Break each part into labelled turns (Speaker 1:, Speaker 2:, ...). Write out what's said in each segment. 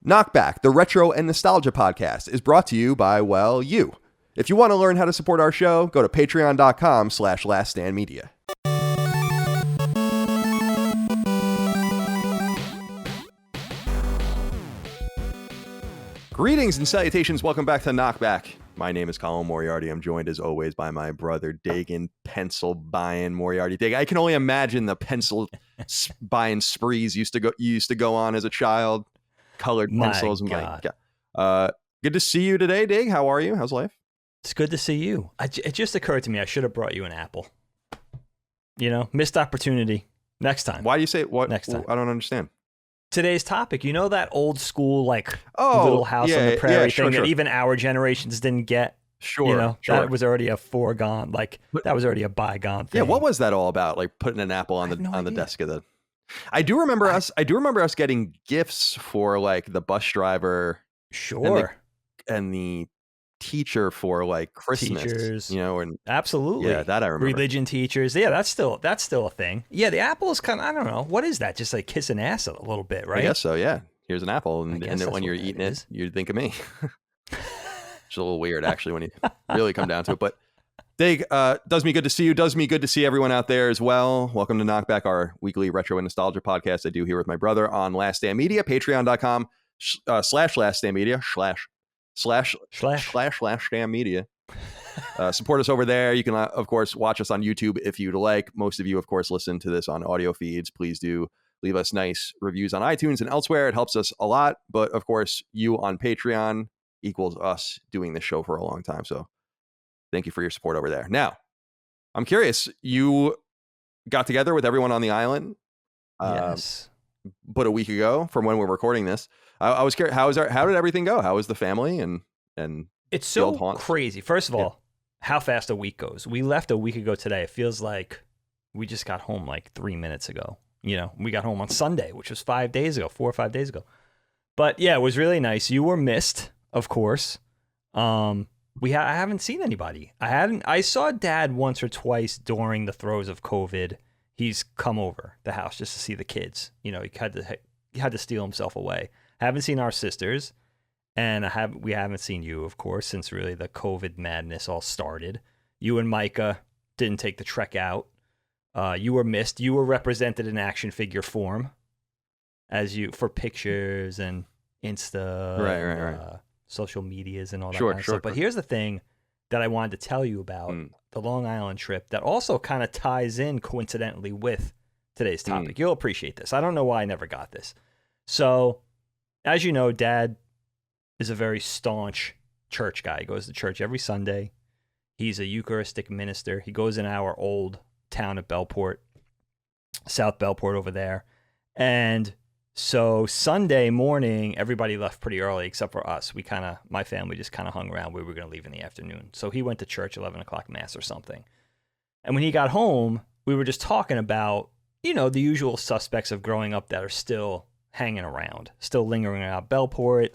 Speaker 1: KnockBack, the retro and nostalgia podcast, is brought to you by, well, you. If you want to learn how to support our show, go to patreon.com/laststandmedia. Greetings and salutations. Welcome back to KnockBack. My name is Colin Moriarty. I'm joined as always by my brother Dagan Pencil Buying Moriarty. Dagan, I can only imagine the pencil buying sprees you used to go on as a child. Colored pencils.
Speaker 2: My God.
Speaker 1: Good to see you today, Dig. How are you? How's life?
Speaker 2: It's good to see you. It just occurred to me I should have brought you an apple. You know, missed opportunity. Next time.
Speaker 1: Why do you say what?
Speaker 2: Next time.
Speaker 1: I don't understand.
Speaker 2: Today's topic, you know that old school, like, Little House on the Prairie thing that even our generations didn't get?
Speaker 1: Sure.
Speaker 2: You know, that was already a foregone, like, that was already a bygone thing.
Speaker 1: Yeah, what was that all about? Like putting an apple on the desk of the... I do remember us getting gifts for like the bus driver,
Speaker 2: sure,
Speaker 1: and the teacher for like Christmas,
Speaker 2: teachers,
Speaker 1: you know, and
Speaker 2: absolutely,
Speaker 1: yeah, that I remember.
Speaker 2: Religion teachers, yeah, that's still a thing. Yeah, the apple is kind of, I don't know, what is that? Just like kissing ass a little bit, right?
Speaker 1: I guess so. Yeah, here's an apple, and when you're eating it, you think of me. It's a little weird actually when you really come down to it, but. Dig, does me good to see you. Does me good to see everyone out there as well. Welcome to KnockBack, our weekly retro and nostalgia podcast I do here with my brother on Last Stand Media, patreon.com /Last Stand Media /Last Stand Media. Support us over there. You can, of course, watch us on YouTube if you'd like. Most of you, of course, listen to this on audio feeds. Please do leave us nice reviews on iTunes and elsewhere. It helps us a lot. But, of course, you on Patreon equals us doing this show for a long time. So thank you for your support over there. Now, I'm curious. You got together with everyone on the island,
Speaker 2: yes,
Speaker 1: but a week ago from when we're recording this. I was curious. How did everything go? How was the family and
Speaker 2: it's so crazy. First of all, how fast a week goes. We left a week ago today. It feels like we just got home like 3 minutes ago. You know, we got home on Sunday, which was 4 or 5 days ago. But yeah, it was really nice. You were missed, of course. I haven't seen anybody. I saw Dad once or twice during the throes of COVID. He's come over the house just to see the kids. You know, he had to steal himself away. Haven't seen our sisters, and we haven't seen you, of course, since really the COVID madness all started. You and Micah didn't take the trek out. You were missed. You were represented in action figure form for pictures and Insta.
Speaker 1: Right.
Speaker 2: Social medias and all that kind of stuff. But here's the thing that I wanted to tell you about the Long Island trip that also kind of ties in coincidentally with today's topic. You'll appreciate this. I don't know why I never got this. So, as you know, Dad is a very staunch church guy. He goes to church every Sunday. He's a Eucharistic minister. He goes in our old town of Bellport, South Bellport over there. And so Sunday morning, everybody left pretty early except for us. My family just kind of hung around. We were going to leave in the afternoon. So he went to church, 11 o'clock mass or something. And when he got home, we were just talking about, you know, the usual suspects of growing up that are still hanging around, still lingering around Bellport,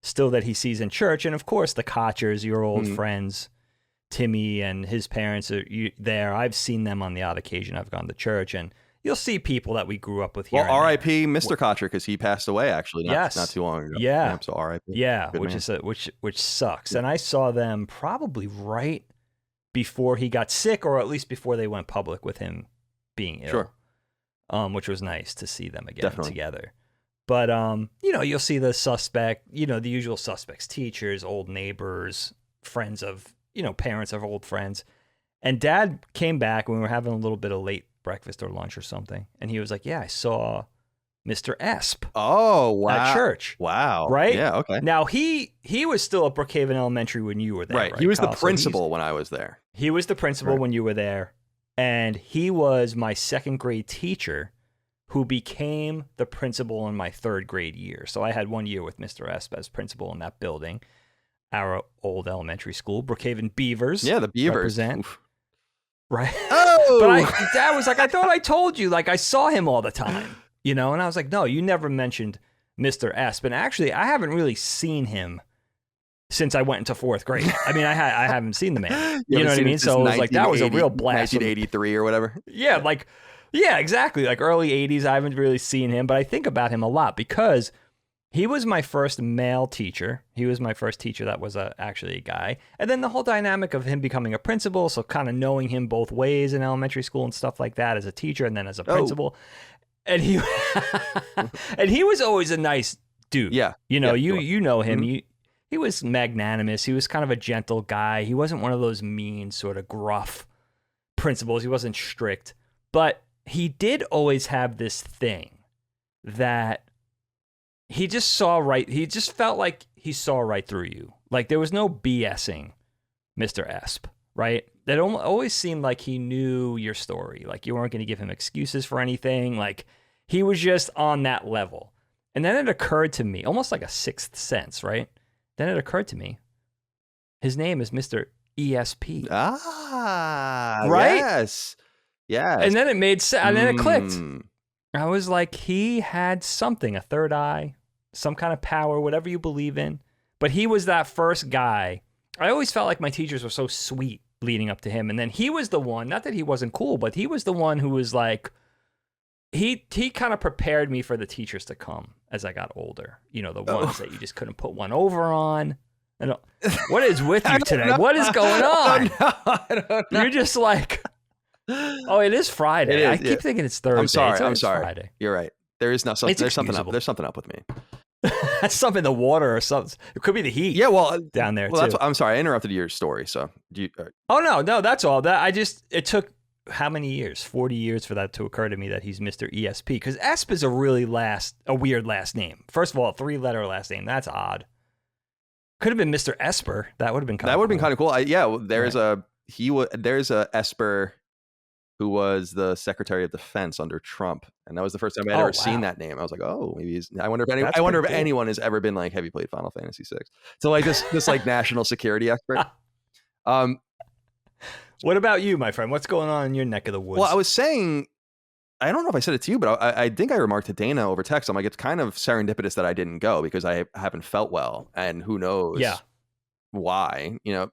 Speaker 2: still that he sees in church. And of course, the Kochers, your old friends, Timmy and his parents are there. I've seen them on the odd occasion. I've gone to church and you'll see people that we grew up with here.
Speaker 1: Well, R.I.P. Mr. Kocher, because he passed away actually not too long ago.
Speaker 2: Yeah.
Speaker 1: So R.I.P.
Speaker 2: Yeah, which sucks. Yeah. And I saw them probably right before he got sick, or at least before they went public with him being ill.
Speaker 1: Sure.
Speaker 2: Which was nice to see them again together. But you know, you'll see the suspect, you know, the usual suspects, teachers, old neighbors, friends of, you know, parents of old friends. And Dad came back when we were having a little bit of late breakfast or lunch or something, and he was like, yeah, I saw Mr. Esp.
Speaker 1: Oh, wow.
Speaker 2: At church.
Speaker 1: Wow.
Speaker 2: Right?
Speaker 1: Yeah, okay.
Speaker 2: Now, he was still at Brookhaven Elementary when you were there, right?
Speaker 1: He was the principal when I was there.
Speaker 2: He was the principal when you were there, and he was my second grade teacher who became the principal in my third grade year. So I had 1 year with Mr. Esp as principal in that building, our old elementary school, Brookhaven Beavers.
Speaker 1: Yeah, the Beavers.
Speaker 2: Represent.
Speaker 1: Oof.
Speaker 2: Right.
Speaker 1: Oh,
Speaker 2: but Dad was like, I thought I told you, like I saw him all the time, you know? And I was like, no, you never mentioned Mr. Esp. And actually, I haven't really seen him since I went into fourth grade. I mean, I haven't seen the man. You know what I mean? So it was like, that was a real blast.
Speaker 1: 1983 or whatever.
Speaker 2: Yeah, exactly. Like early 80s, I haven't really seen him, but I think about him a lot because he was my first male teacher. He was my first teacher that was actually a guy. And then the whole dynamic of him becoming a principal, so kind of knowing him both ways in elementary school and stuff like that as a teacher and then as a principal. And he and he was always a nice dude.
Speaker 1: Yeah.
Speaker 2: You know, you know him. He was magnanimous. He was kind of a gentle guy. He wasn't one of those mean, sort of gruff principals. He wasn't strict. But he did always have this thing that he just saw right. He just felt like he saw right through you. Like there was no BSing Mr. Esp, right? That always seemed like he knew your story. Like you weren't going to give him excuses for anything. Like he was just on that level. And then it occurred to me, almost like a sixth sense, right? Then it occurred to me, his name is Mr. ESP.
Speaker 1: Ah,
Speaker 2: right?
Speaker 1: Yes. Yes.
Speaker 2: And then it made sense. And then it clicked. I was like, he had something, a third eye, some kind of power, whatever you believe in. But he was that first guy. I always felt like my teachers were so sweet leading up to him. And then he was the one, not that he wasn't cool, but he was the one who was like, he kind of prepared me for the teachers to come as I got older. You know, the ones that you just couldn't put one over on. And what is with you today? What is going on?
Speaker 1: I don't know.
Speaker 2: You're just like, oh, it is Friday. I keep thinking it's Thursday.
Speaker 1: I'm sorry.
Speaker 2: Friday.
Speaker 1: You're right. There is no something. There's something up. There's something up with me.
Speaker 2: That's something in the water or something. It could be the heat.
Speaker 1: Yeah, well,
Speaker 2: down there.
Speaker 1: Well, I'm sorry. I interrupted your story. So do you?
Speaker 2: Oh no, that's all. It took how many years? 40 years for that to occur to me that he's Mr. ESP. Because Esp is a weird last name. First of all, a 3-letter last name. That's odd. Could have been Mr. Esper. That would have been kind of cool.
Speaker 1: Been kind of cool. There's a Esper who was the Secretary of Defense under Trump, and that was the first time I'd ever seen that name. I was like, oh, maybe he's. I wonder if anyone has ever been like, have you played Final Fantasy VI? So like this like national security expert.
Speaker 2: What about you, my friend? What's going on in your neck of the woods?
Speaker 1: Well, I was saying, I don't know if I said it to you, but I think I remarked to Dana over text. I'm like, it's kind of serendipitous that I didn't go because I haven't felt well, and who knows why. You know,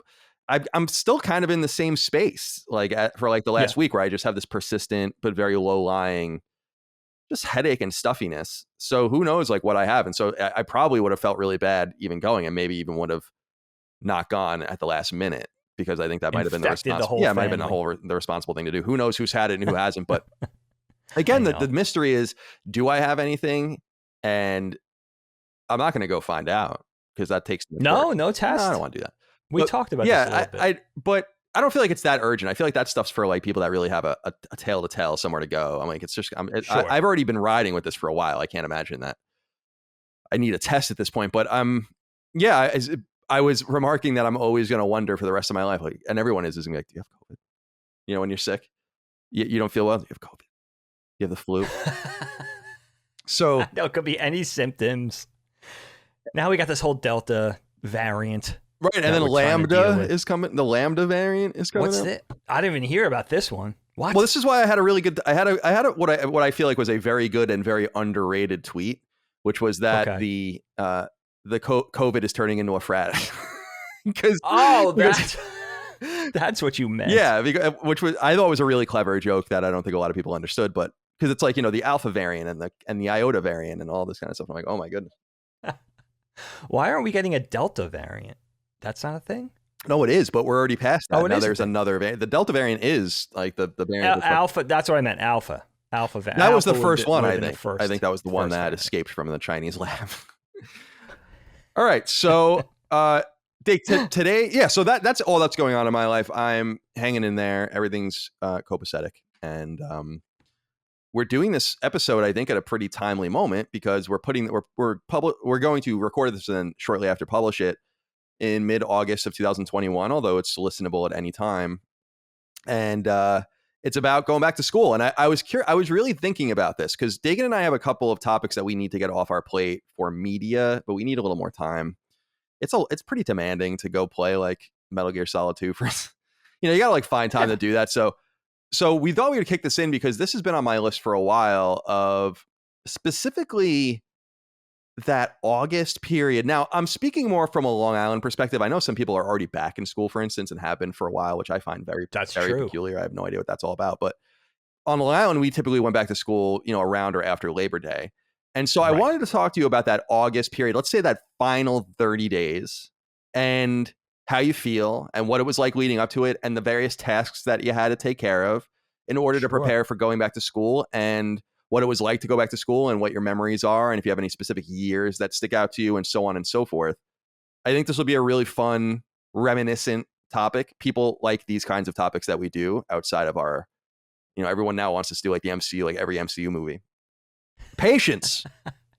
Speaker 1: I'm still kind of in the same space for the last week where I just have this persistent but very low lying just headache and stuffiness. So who knows what I have. And so I probably would have felt really bad even going, and maybe even would have not gone at the last minute, because I think that might have been the responsible. It might have been the responsible thing to do. Who knows who's had it and who hasn't. But again, the mystery is, do I have anything? And I'm not going to go find out because that takes
Speaker 2: no test.
Speaker 1: No, I don't want to do that.
Speaker 2: We talked about this a little bit.
Speaker 1: But I don't feel like it's that urgent. I feel like that stuff's for people that really have a tale to tell, somewhere to go. I'm like, it's just, I've already been riding with this for a while. I can't imagine that I need a test at this point. But I was remarking that I'm always going to wonder for the rest of my life, and everyone is going to be like, do you have COVID? You know, when you're sick, you don't feel well, you have COVID. You have the flu. So
Speaker 2: there could be any symptoms. Now we got this whole Delta variant.
Speaker 1: Right, and then Lambda is coming. The Lambda variant is coming.
Speaker 2: What's it? I didn't even hear about this one. What?
Speaker 1: Well, this is why I had a really good. I had what I feel like was a very good and very underrated tweet, which was that the COVID is turning into a frat.
Speaker 2: That's what you meant.
Speaker 1: Yeah, which I thought was a really clever joke that I don't think a lot of people understood, but because it's the Alpha variant and the Iota variant and all this kind of stuff. I'm like, oh my goodness.
Speaker 2: Why aren't we getting a Delta variant? That's not a thing?
Speaker 1: No, it is, but we're already past that. Now there's another variant. The Delta variant is the variant.
Speaker 2: Alpha, that's what I meant. Alpha variant.
Speaker 1: That was the first one, I think. I think that was the one that
Speaker 2: variant.
Speaker 1: Escaped from the Chinese lab. All right. So today, so that's all that's going on in my life. I'm hanging in there. Everything's copacetic. And we're doing this episode, I think, at a pretty timely moment because we're going to record this and then shortly after publish it in mid-August of 2021, although it's listenable at any time. And it's about going back to school. And I was curious. I was really thinking about this because Dagan and I have a couple of topics that we need to get off our plate for media, but we need a little more time. It's pretty demanding to go play Metal Gear Solid 2 for, you got to find time to do that. So we thought we would kick this in because this has been on my list for a while of specifically that August period. Now, I'm speaking more from a Long Island perspective. I know some people are already back in school, for instance, and have been for a while, which I find very peculiar. I have no idea what that's all about. But on Long Island, we typically went back to school, around or after Labor Day. And so I wanted to talk to you about that August period. Let's say that final 30 days and how you feel and what it was like leading up to it and the various tasks that you had to take care of in order to prepare for going back to school, and what it was like to go back to school and what your memories are. And if you have any specific years that stick out to you and so on and so forth. I think this will be a really fun, reminiscent topic. People like these kinds of topics that we do outside of our, everyone now wants us to do like the MCU, like every MCU movie. Patience.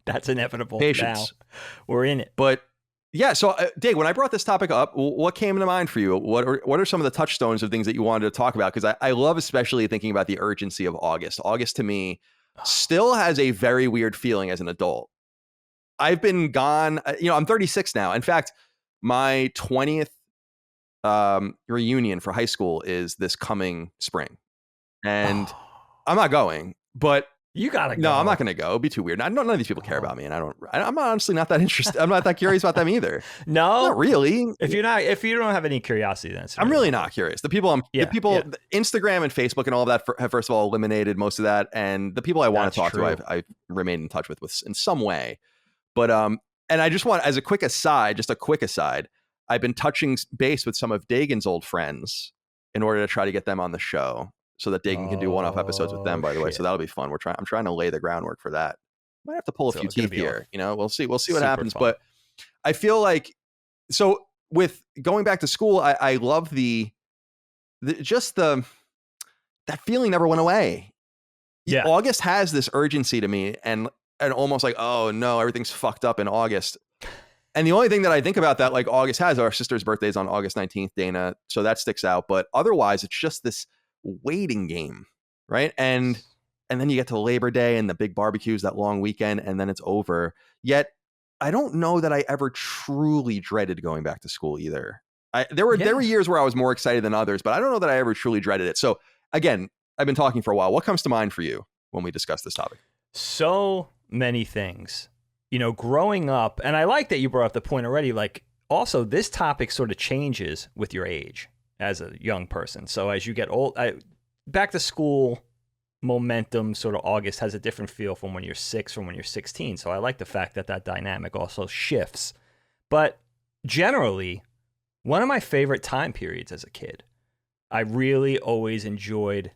Speaker 2: That's inevitable.
Speaker 1: Patience.
Speaker 2: Now. We're in it.
Speaker 1: But yeah, so Dave, when I brought this topic up, what came to mind for you? What are some of the touchstones of things that you wanted to talk about? Because I love especially thinking about the urgency of August. August to me still has a very weird feeling as an adult. I've been gone, I'm 36 now. In fact, my 20th reunion for high school is this coming spring. And I'm not going, but
Speaker 2: you gotta go.
Speaker 1: No, I'm not going to go. It'd be too weird. None of these people care about me, and I'm honestly not that interested. I'm not that curious about them either.
Speaker 2: No,
Speaker 1: not really.
Speaker 2: If you don't have any curiosity, then
Speaker 1: I'm really not curious. The people Instagram and Facebook and all of that have first of all eliminated most of that, and the people I want to talk to, I've remained in touch with in some way. But and I just want, as a quick aside, I've been touching base with some of Dagan's old friends in order to try to get them on the show, so that Dagan can do one-off episodes with them, by the way. So that'll be fun. I'm trying to lay the groundwork for that. Might have to pull a few teeth here. We'll see what happens. Fun. But I feel like, so with going back to school, I love that feeling never went away.
Speaker 2: Yeah.
Speaker 1: August has this urgency to me, and almost like, oh no, everything's fucked up in August. And the only thing that I think about that, like August has, our sister's birthday is on August 19th, Dana. So that sticks out. But otherwise, it's just this waiting game, right? And then you get to Labor Day and the big barbecues, that long weekend, and then it's over. Yet I don't know that I ever truly dreaded going back to school either. There were years where I was more excited than others, but I don't know that I ever truly dreaded it. So again, I've been talking for a while. What comes to mind for you when we discuss this topic?
Speaker 2: So many things. Growing up, and I like that you brought up the point already, like also this topic sort of changes with your age as a young person. So as you get old, back to school momentum, sort of August has a different feel from when you're 6, from when you're 16. So I like the fact that dynamic also shifts. But generally, one of my favorite time periods as a kid, I really always enjoyed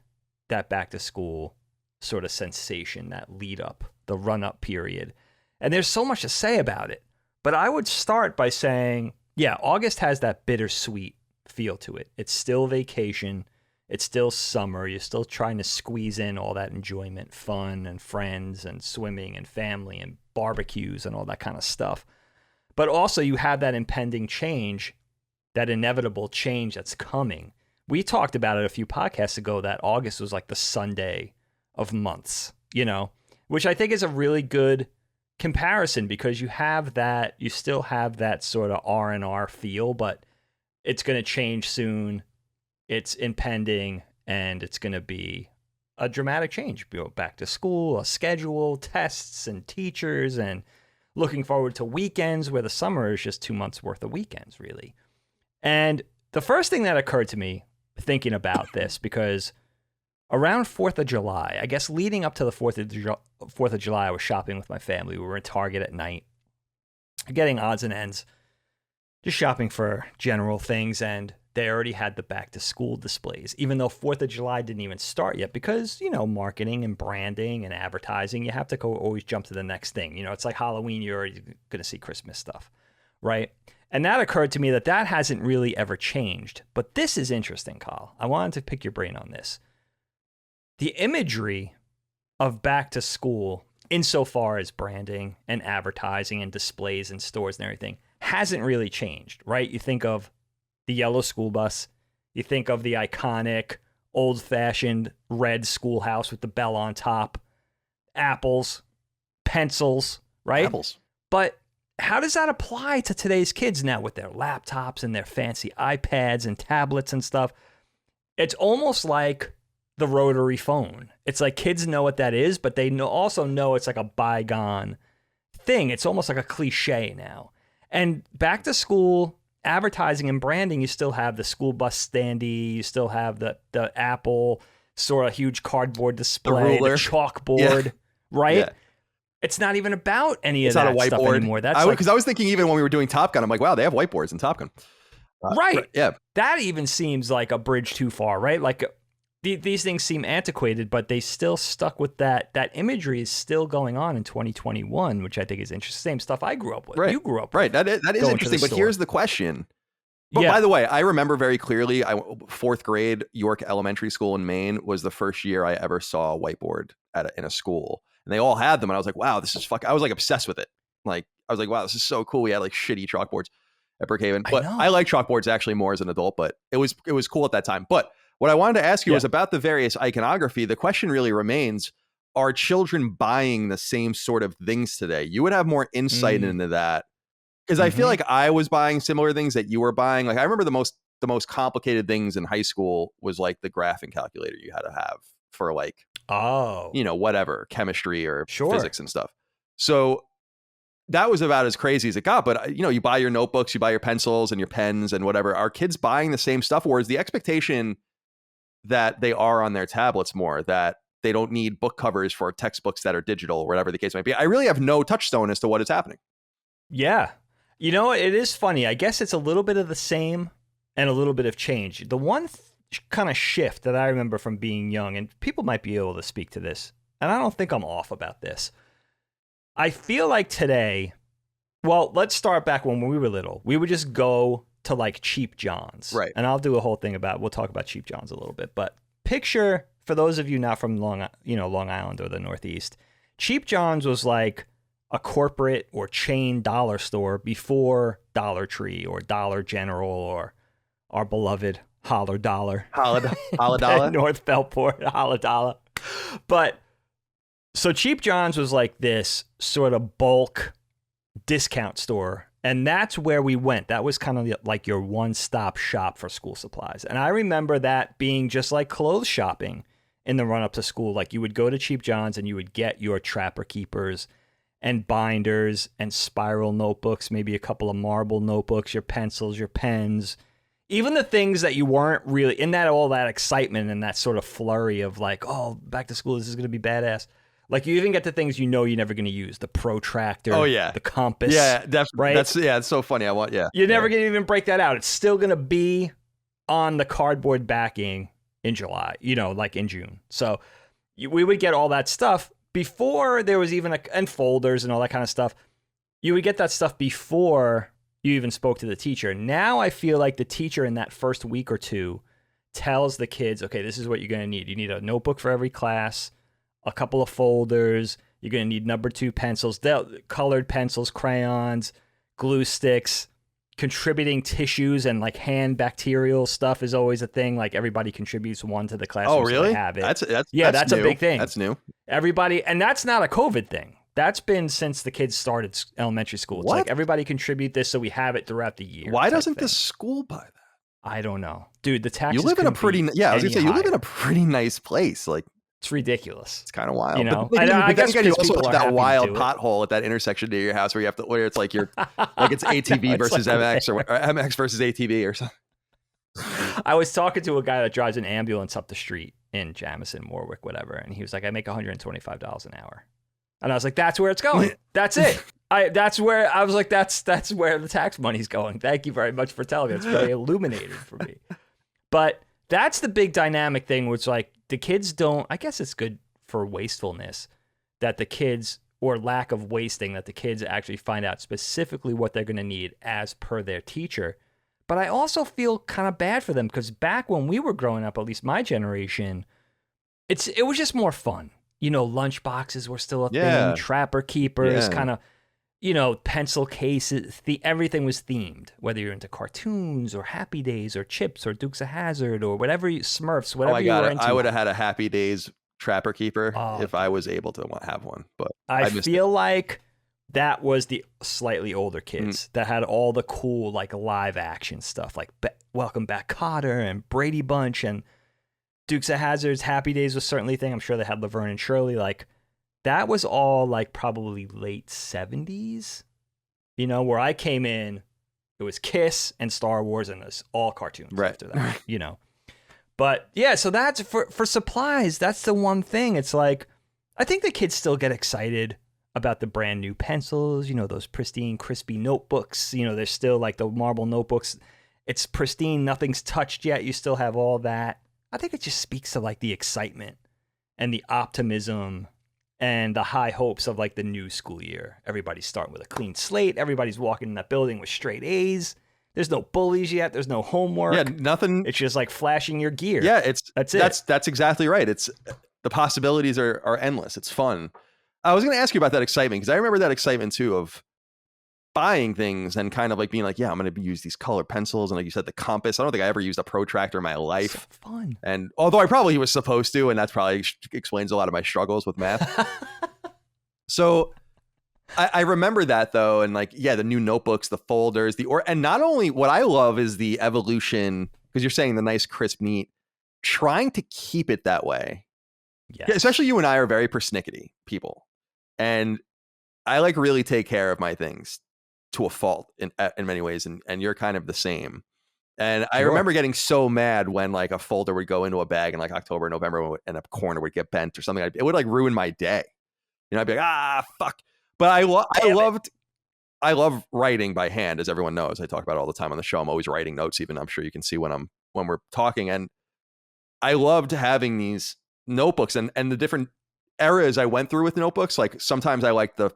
Speaker 2: that back to school sort of sensation, that lead up, the run up period. And there's so much to say about it. But I would start by saying, yeah, August has that bittersweet feel to it. It's still vacation. It's still summer. You're still trying to squeeze in all that enjoyment, fun, and friends, and swimming, and family, and barbecues, and all that kind of stuff. But also you have that impending change, that inevitable change that's coming. We talked about it a few podcasts ago that August was like the Sunday of months, which I think is a really good comparison, because you still have that sort of R&R feel, but it's going to change soon. It's impending, and it's going to be a dramatic change. Go back to school, a schedule, tests, and teachers, and looking forward to weekends, where the summer is just 2 months worth of weekends, really. And the first thing that occurred to me thinking about this, because around 4th of July, I guess leading up to the 4th of July, I was shopping with my family. We were in Target at night, getting odds and ends, just shopping for general things, and they already had the back to school displays, even though 4th of July didn't even start yet, because, marketing and branding and advertising, you have to always jump to the next thing. It's like Halloween, you're already going to see Christmas stuff, right? And that occurred to me that hasn't really ever changed. But this is interesting, Kyle. I wanted to pick your brain on this. The imagery of back to school, insofar as branding and advertising and displays in stores and everything, hasn't really changed, right? You think of the yellow school bus. You think of the iconic, old-fashioned red schoolhouse with the bell on top, apples, pencils, right?
Speaker 1: Apples.
Speaker 2: But how does that apply to today's kids now with their laptops and their fancy iPads and tablets and stuff? It's almost like the rotary phone. It's like kids know what that is, but they also know it's like a bygone thing. It's almost like a cliche now. And back to school advertising and branding, you still have the school bus standee, you still have the Apple sort of huge cardboard display, the chalkboard, right? Yeah. It's not even about any of that stuff anymore. That's
Speaker 1: because I was thinking even when we were doing Top Gun, I'm like, wow, they have whiteboards in Top Gun.
Speaker 2: Right.
Speaker 1: Yeah.
Speaker 2: That even seems like a bridge too far, right? Like these things seem antiquated, but they still stuck with that. That imagery is still going on in 2021, which I think is interesting. Same stuff I grew up with.
Speaker 1: Right.
Speaker 2: You grew up
Speaker 1: with. Right. That is interesting. But here's the question. But by the way, I remember very clearly, 4th grade, York Elementary School in Maine was the first year I ever saw a whiteboard in a school. And they all had them. And I was like, wow, this is I was like obsessed with it. Like, I was like, wow, this is so cool. We had like shitty chalkboards at Brookhaven. But I like chalkboards actually more as an adult, but it was cool at that time. But what I wanted to ask you was about the various iconography. The question really remains, are children buying the same sort of things today? You would have more insight into that. Because I feel like I was buying similar things that you were buying. Like I remember the most complicated things in high school was like the graphing calculator you had to have for like, whatever, chemistry or physics and stuff. So that was about as crazy as it got. But, you buy your notebooks, you buy your pencils and your pens and whatever. Are kids buying the same stuff? Or is the expectation that they are on their tablets more, that they don't need book covers for textbooks that are digital or whatever the case might be? I really have no touchstone as to what is happening.
Speaker 2: Yeah. It is funny. I guess it's a little bit of the same and a little bit of change. The one kind of shift that I remember from being young, and people might be able to speak to this, and I don't think I'm off about this. I feel like today, well, let's start back when we were little. We would just go to like Cheap John's.
Speaker 1: Right.
Speaker 2: And I'll do a whole thing we'll talk about Cheap John's a little bit. But picture, for those of you not from Long Island or the Northeast, Cheap John's was like a corporate or chain dollar store before Dollar Tree or Dollar General or our beloved Holler Dollar.
Speaker 1: Holler Dollar?
Speaker 2: North Belport, Holler Dollar. But so Cheap John's was like this sort of bulk discount store. And that's where we went. That was kind of like your one-stop shop for school supplies. And I remember that being just like clothes shopping in the run-up to school. Like you would go to Cheap John's and you would get your Trapper Keepers and binders and spiral notebooks, maybe a couple of marble notebooks, your pencils, your pens, even the things that you weren't really in all that excitement and that sort of flurry of like, oh, back to school, this is going to be badass. Like you even get the things you're never going to use, the protractor, the compass.
Speaker 1: Yeah, definitely.
Speaker 2: Right?
Speaker 1: It's so funny.
Speaker 2: You're never going to even break that out. It's still going to be on the cardboard backing in July, like in June. So we would get all that stuff before there was even and folders and all that kind of stuff. You would get that stuff before you even spoke to the teacher. Now I feel like the teacher in that first week or two tells the kids, okay, this is what you're going to need. You need a notebook for every class, a couple of folders. You're going to need number 2 pencils, colored pencils, crayons, glue sticks, contributing tissues, and like hand bacterial stuff is always a thing. Like everybody contributes one to the classroom.
Speaker 1: Oh, really?
Speaker 2: So they have it.
Speaker 1: That's
Speaker 2: a big thing.
Speaker 1: That's new.
Speaker 2: Everybody, and that's not a COVID thing. That's been since the kids started elementary school. It's like everybody contribute this so we have it throughout the year.
Speaker 1: Why doesn't the school buy that?
Speaker 2: I don't know. Dude, the taxes
Speaker 1: you live in a pretty I was gonna say you live in a pretty nice place. Like
Speaker 2: it's ridiculous.
Speaker 1: It's kind of wild.
Speaker 2: I guess
Speaker 1: you also have that wild pothole at that intersection near your house where it's like you're like it's ATV versus like MX or MX versus ATV or something.
Speaker 2: I was talking to a guy that drives an ambulance up the street in Jamison, Warwick, whatever, and he was like, I make $125 an hour. And I was like, that's where it's going. That's it. That's where the tax money's going. Thank you very much for telling me. It's very illuminating for me. But that's the big dynamic thing, which like the kids don't, I guess it's good for wastefulness that the kids, or lack of wasting, that the kids actually find out specifically what they're going to need as per their teacher. But I also feel kind of bad for them because back when we were growing up, at least my generation, it was just more fun. Lunchboxes were still a thing, Trapper Keepers, kind of, pencil cases. Everything was themed, whether you're into cartoons or Happy Days or Chips or Dukes of Hazzard or whatever, Smurfs, whatever you were into.
Speaker 1: I would have had a Happy Days Trapper Keeper if I was able to have one. But
Speaker 2: I feel like that was the slightly older kids that had all the cool like live action stuff, like Welcome Back Kotter and Brady Bunch and Dukes of Hazzard's. Happy Days was certainly a thing. I'm sure they had Laverne and Shirley. Like that was all like probably late 70s, where I came in, it was Kiss and Star Wars and this all cartoons after that, But yeah, so that's for supplies. That's the one thing. It's like, I think the kids still get excited about the brand new pencils, those pristine, crispy notebooks. There's still like the marble notebooks. It's pristine. Nothing's touched yet. You still have all that. I think it just speaks to like the excitement and the optimism and the high hopes of like the new school year. Everybody's starting with a clean slate. Everybody's walking in that building with straight A's. There's no bullies yet. There's no homework.
Speaker 1: Yeah, nothing.
Speaker 2: It's just like flashing your gear.
Speaker 1: Yeah,
Speaker 2: that's it.
Speaker 1: That's exactly right. It's the possibilities are endless. It's fun. I was going to ask you about that excitement because I remember that excitement too of buying things and kind of like being like, yeah, I'm going to use these color pencils. And like you said, the compass. I don't think I ever used a protractor in my life.
Speaker 2: So fun.
Speaker 1: And although I probably was supposed to, and that's probably explains a lot of my struggles with math. So I remember that though. And like, yeah, the new notebooks, the folders, and not only what I love is the evolution, because you're saying the nice, crisp, neat, trying to keep it that way.
Speaker 2: Yes.
Speaker 1: Yeah, especially you and I are very persnickety people. And I like really take care of my things to a fault in many ways. And you're kind of the same. And I remember getting so mad when like a folder would go into a bag in like October, November, and a corner would get bent or something. It would like ruin my day. I'd be like, fuck. But I love writing by hand, as everyone knows. I talk about it all the time on the show. I'm always writing notes, even I'm sure you can see when we're talking. And I loved having these notebooks and the different eras I went through with notebooks. Like sometimes I like the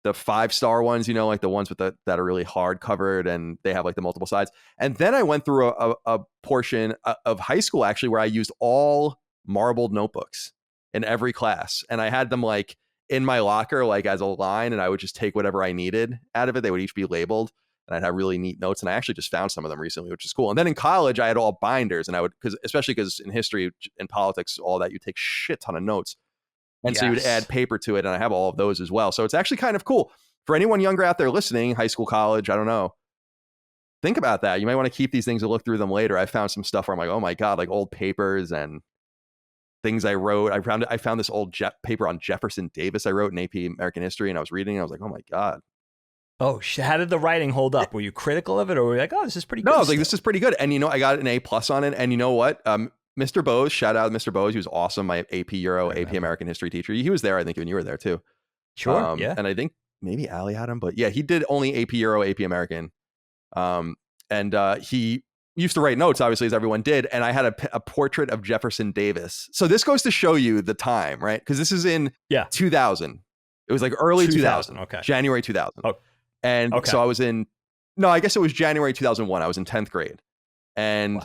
Speaker 1: 5-star ones, like the ones with that are really hard covered and they have like the multiple sides. And then I went through a portion of high school actually where I used all marbled notebooks in every class. And I had them like in my locker, like as a line, and I would just take whatever I needed out of it. They would each be labeled and I'd have really neat notes. And I actually just found some of them recently, which is cool. And then in college, I had all binders and I would, especially because in history and politics, all that, you take shit ton of notes. And so you would add paper to it. And I have all of those as well. So it's actually kind of cool for anyone younger out there listening, high school, college, I don't know. Think about that. You might want to keep these things and look through them later. I found some stuff where I'm like, oh my God, like old papers and things I wrote. I found this old paper on Jefferson Davis I wrote in AP American History. And I was reading it. I was like, oh my God.
Speaker 2: Oh, how did the writing hold up? Were you critical of it or were you like, oh, this is pretty good?
Speaker 1: No, I was like, this is pretty good. And I got an A+ on it. And you know what? Mr. Bose, shout out Mr. Bose. He was awesome. My AP Euro, AP American History teacher. He was there, I think, when you were there too.
Speaker 2: Sure. Yeah.
Speaker 1: And I think maybe Allie had him, but yeah, he did only AP Euro, AP American. And he used to write notes, obviously, as everyone did. And I had a portrait of Jefferson Davis. So this goes to show you the time, right? Because this is in 2000. It was like early 2000.
Speaker 2: Okay.
Speaker 1: January 2000.
Speaker 2: Oh.
Speaker 1: And so I was I guess it was January 2001. I was in 10th grade. And,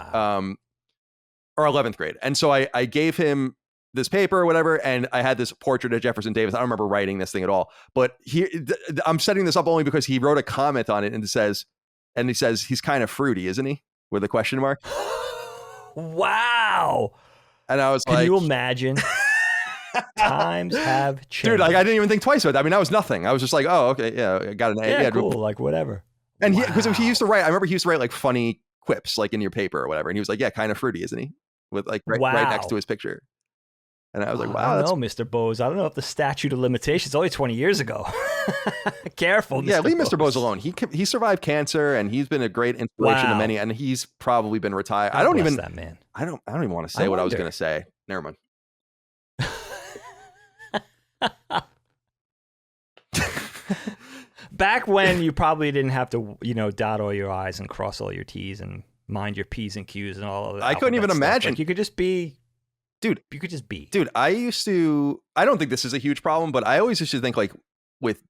Speaker 1: or 11th grade. And so I gave him this paper or whatever, and I had this portrait of Jefferson Davis. I don't remember writing this thing at all, but I'm setting this up only because he wrote a comment on it and he says, he's kind of fruity, isn't he? With a question mark.
Speaker 2: Wow.
Speaker 1: And I was
Speaker 2: Can you imagine? Times have changed.
Speaker 1: Dude, like I didn't even think twice about it. I mean, that was nothing. I was just like, oh, okay, yeah, I got an A.
Speaker 2: Yeah, cool, like whatever.
Speaker 1: And because he used to write, I remember he used to write like funny quips like in your paper or whatever. And he was like, yeah, kind of fruity, isn't he? With like right next to his picture. And I was like, wow.
Speaker 2: I don't know, Mr. Bose. I don't know if the statute of limitations, only 20 years ago. Careful, Mr.
Speaker 1: Yeah, leave Mr. Bose alone. He survived cancer and he's been a great inspiration to many, and he's probably been retired.
Speaker 2: God bless that man.
Speaker 1: I don't even want to say what I was going to say. Never mind.
Speaker 2: Back when you probably didn't have to, dot all your I's and cross all your T's and mind your P's and Q's and all of that.
Speaker 1: I couldn't even imagine.
Speaker 2: Like you could just be.
Speaker 1: Dude,
Speaker 2: you could just be.
Speaker 1: Dude, I don't think this is a huge problem, but I always used to think like with,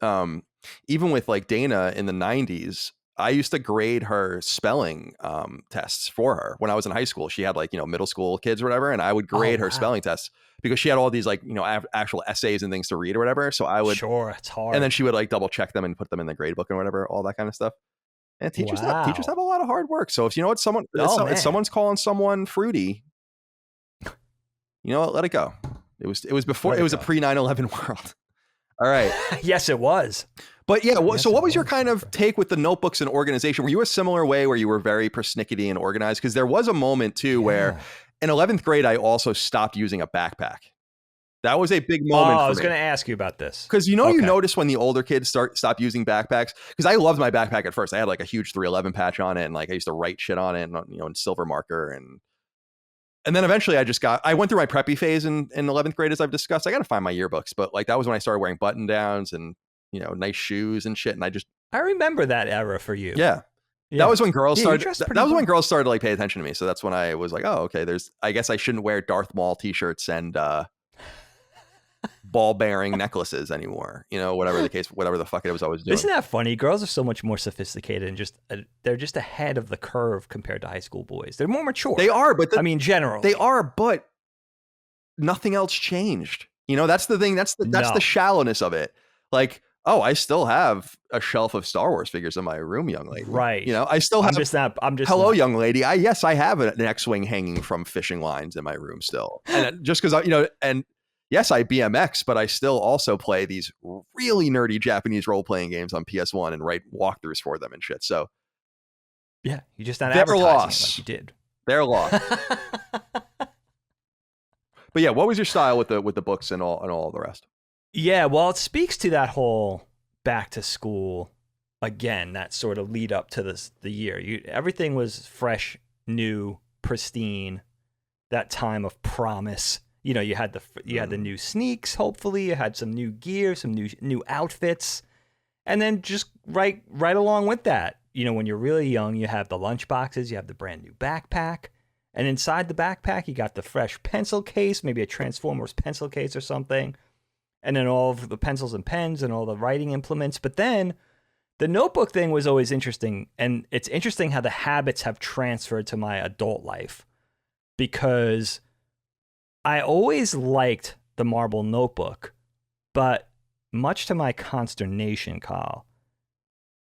Speaker 1: even with like Dana in the 90s, I used to grade her spelling tests for her when I was in high school. She had like, middle school kids or whatever. And I would grade her spelling tests because she had all these like, actual essays and things to read or whatever. So I would.
Speaker 2: Sure, it's hard.
Speaker 1: And then she would like double check them and put them in the grade book and whatever, all that kind of stuff. And teachers have a lot of hard work. So if you know what if someone's calling someone fruity, you know what, let it go. It was before, it was a pre 9/11 world. All right.
Speaker 2: Yes, it was.
Speaker 1: But yeah, so what was your kind of take with the notebooks and organization? Were you a similar way where you were very persnickety and organized? Because there was a moment too where in 11th grade, I also stopped using a backpack. That was a big moment for me.
Speaker 2: I was going to ask you about this.
Speaker 1: Because you notice when the older kids stop using backpacks. Because I loved my backpack at first. I had like a huge 311 patch on it, and like I used to write shit on it, and in silver marker, and And then eventually I went through my preppy phase in 11th grade, as I've discussed. I got to find my yearbooks, but like that was when I started wearing button downs and, nice shoes and shit. And
Speaker 2: I remember that era for you.
Speaker 1: Yeah. That was when girls started. That was when girls started to like pay attention to me. So that's when I was like, oh, okay. I guess I shouldn't wear Darth Maul t-shirts and ball bearing necklaces anymore. Whatever the fuck it was I was doing.
Speaker 2: Isn't that funny? Girls are so much more sophisticated and they're just ahead of the curve compared to high school boys. They're more mature.
Speaker 1: They are, but
Speaker 2: generally
Speaker 1: they are, but nothing else changed. That's the thing. That's the shallowness of it. Like, oh, I still have a shelf of Star Wars figures in my room, young lady.
Speaker 2: Right.
Speaker 1: I still have.
Speaker 2: Hello,
Speaker 1: young lady. I have an X-wing hanging from fishing lines in my room still, and just because and yes, I BMX, but I still also play these really nerdy Japanese role-playing games on PS1 and write walkthroughs for them and shit. So
Speaker 2: yeah, you just not advertising like you did.
Speaker 1: They're lost. But yeah, what was your style with the books and all the rest?
Speaker 2: Yeah, well, it speaks to that whole back to school again, that sort of lead up to the year. Everything was fresh, new, pristine. That time of promise. You had the new sneaks. Hopefully, you had some new gear, some new outfits, and then just right along with that, when you're really young, you have the lunchboxes, you have the brand new backpack, and inside the backpack, you got the fresh pencil case, maybe a Transformers pencil case or something. And then all of the pencils and pens and all the writing implements. But then the notebook thing was always interesting. And it's interesting how the habits have transferred to my adult life. Because I always liked the marble notebook. But much to my consternation, Kyle,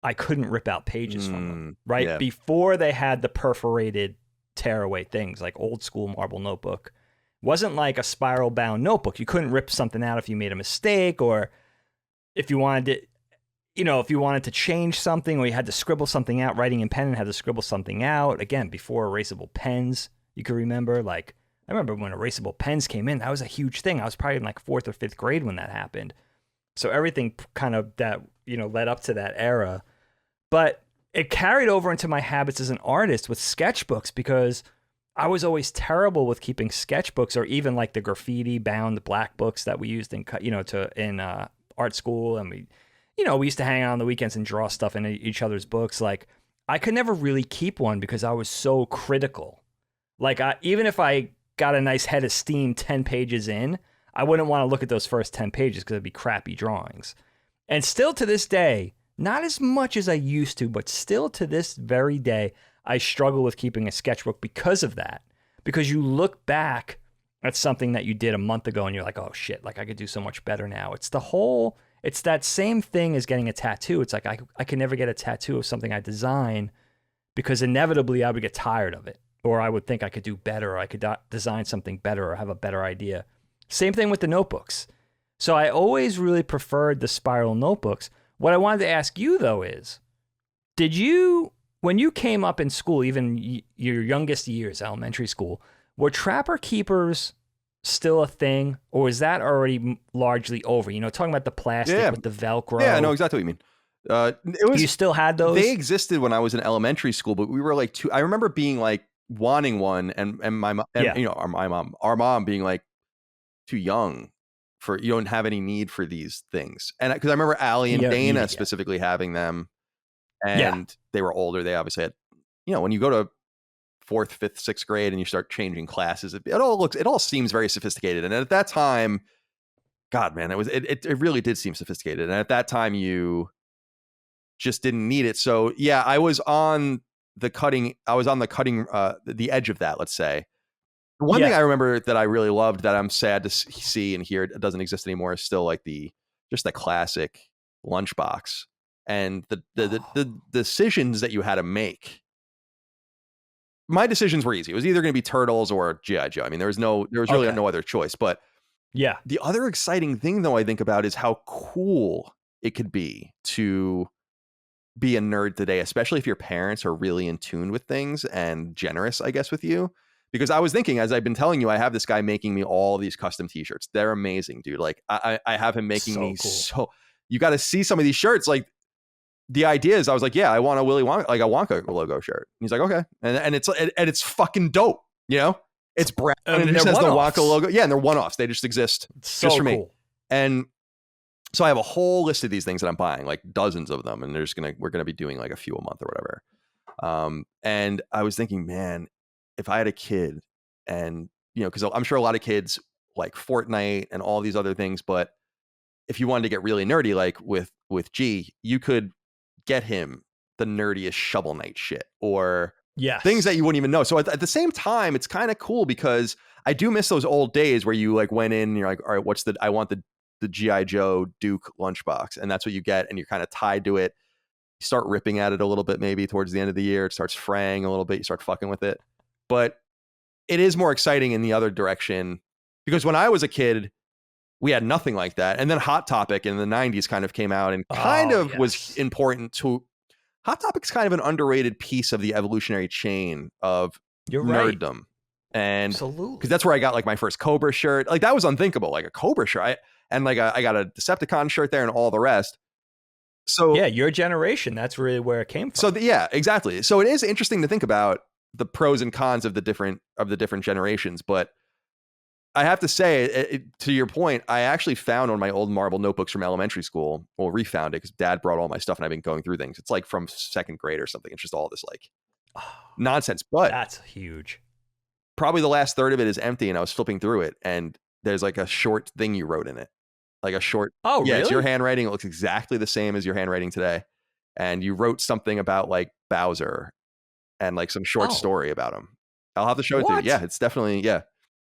Speaker 2: I couldn't rip out pages from them. Right? Yeah. Before they had the perforated tearaway things like old school marble notebook. Wasn't like a spiral bound notebook. You couldn't rip something out if you made a mistake, or if you wanted to change something, or you had to scribble something out, writing in pen and had to scribble something out. Again, before erasable pens, you could remember, like, I remember when erasable pens came in, that was a huge thing. I was probably in like 4th or 5th grade when that happened. So everything kind of that, led up to that era, but it carried over into my habits as an artist with sketchbooks, because I was always terrible with keeping sketchbooks, or even like the graffiti bound black books that we used in art school. And we used to hang out on the weekends and draw stuff in each other's books. Like, I could never really keep one because I was so critical. Like, even if I got a nice head of steam 10 pages in, I wouldn't want to look at those first 10 pages because it'd be crappy drawings. And still to this day, not as much as I used to, but still to this very day, I struggle with keeping a sketchbook because of that. Because you look back at something that you did a month ago and you're like, oh shit, like I could do so much better now. It's that same thing as getting a tattoo. It's like I can never get a tattoo of something I design because inevitably I would get tired of it. Or I would think I could do better, or I could design something better or have a better idea. Same thing with the notebooks. So I always really preferred the spiral notebooks. What I wanted to ask you though is, when you came up in school, even your youngest years, elementary school, were trapper keepers still a thing, or is that already largely over? Talking about the plastic with the Velcro.
Speaker 1: Yeah, I know exactly what you mean.
Speaker 2: You still had those?
Speaker 1: They existed when I was in elementary school, but we were like I remember being like wanting one, and my mom, our mom being like too young for, you don't have any need for these things, and because I remember Allie and Dana specifically having them. And they were older. They obviously had, when you go to 4th, 5th, 6th grade and you start changing classes, it all seems very sophisticated. And at that time, God, man, it really did seem sophisticated. And at that time, you just didn't need it. So yeah, I was on the cutting the edge of that, let's say. The one thing I remember that I really loved that I'm sad to see and hear it doesn't exist anymore is still like the classic lunchbox. And the decisions that you had to make, my decisions were easy. It was either going to be Turtles or G.I. Joe. I mean, there was really no other choice. But
Speaker 2: yeah,
Speaker 1: the other exciting thing, though, I think about is how cool it could be to be a nerd today, especially if your parents are really in tune with things and generous, I guess, with you. Because I was thinking, as I've been telling you, I have this guy making me all these custom t-shirts. They're amazing, dude. Like I have him making me cool. So you got to see some of these shirts. Like, the idea is, I was like, yeah, I want a Willy Wonka, like a Wonka logo shirt. And he's like, okay. And it's fucking dope, It's brown and it just has the Waka logo. Yeah, and they're one-offs. They just exist just for me. And so I have a whole list of these things that I'm buying, like dozens of them, and we're gonna be doing like a few a month or whatever. And I was thinking, man, if I had a kid, and because I'm sure a lot of kids like Fortnite and all these other things, but if you wanted to get really nerdy, like with G, you could get him the nerdiest Shovel Knight shit or things that you wouldn't even know. So at the same time, it's kind of cool because I do miss those old days where you like went in and you're like, all right, I want the G.I. Joe Duke lunchbox. And that's what you get. And you're kind of tied to it. You start ripping at it a little bit, maybe towards the end of the year, it starts fraying a little bit. You start fucking with it. But it is more exciting in the other direction because when I was a kid, we had nothing like that. And then Hot Topic in the 90s kind of came out and was important to. Hot Topic's kind of an underrated piece of the evolutionary chain of nerddom. And because that's where I got like my first Cobra shirt. Like that was unthinkable, like a Cobra shirt. And like I got a Decepticon shirt there and all the rest. So
Speaker 2: yeah, your generation, that's really where it came from.
Speaker 1: So yeah, exactly. So it is interesting to think about the pros and cons of the different generations. But I have to say, to your point, I actually found one of my old marble notebooks from elementary school. Well, refound it because Dad brought all my stuff and I've been going through things. It's like from second grade or something. It's just all this like nonsense. But
Speaker 2: that's huge.
Speaker 1: Probably the last third of it is empty, and I was flipping through it, and there's like a short thing you wrote in it, like a short.
Speaker 2: Oh,
Speaker 1: yeah,
Speaker 2: really?
Speaker 1: It's your handwriting. It looks exactly the same as your handwriting today, and you wrote something about like Bowser, and like some short story about him. I'll have to show it to you. Yeah, it's definitely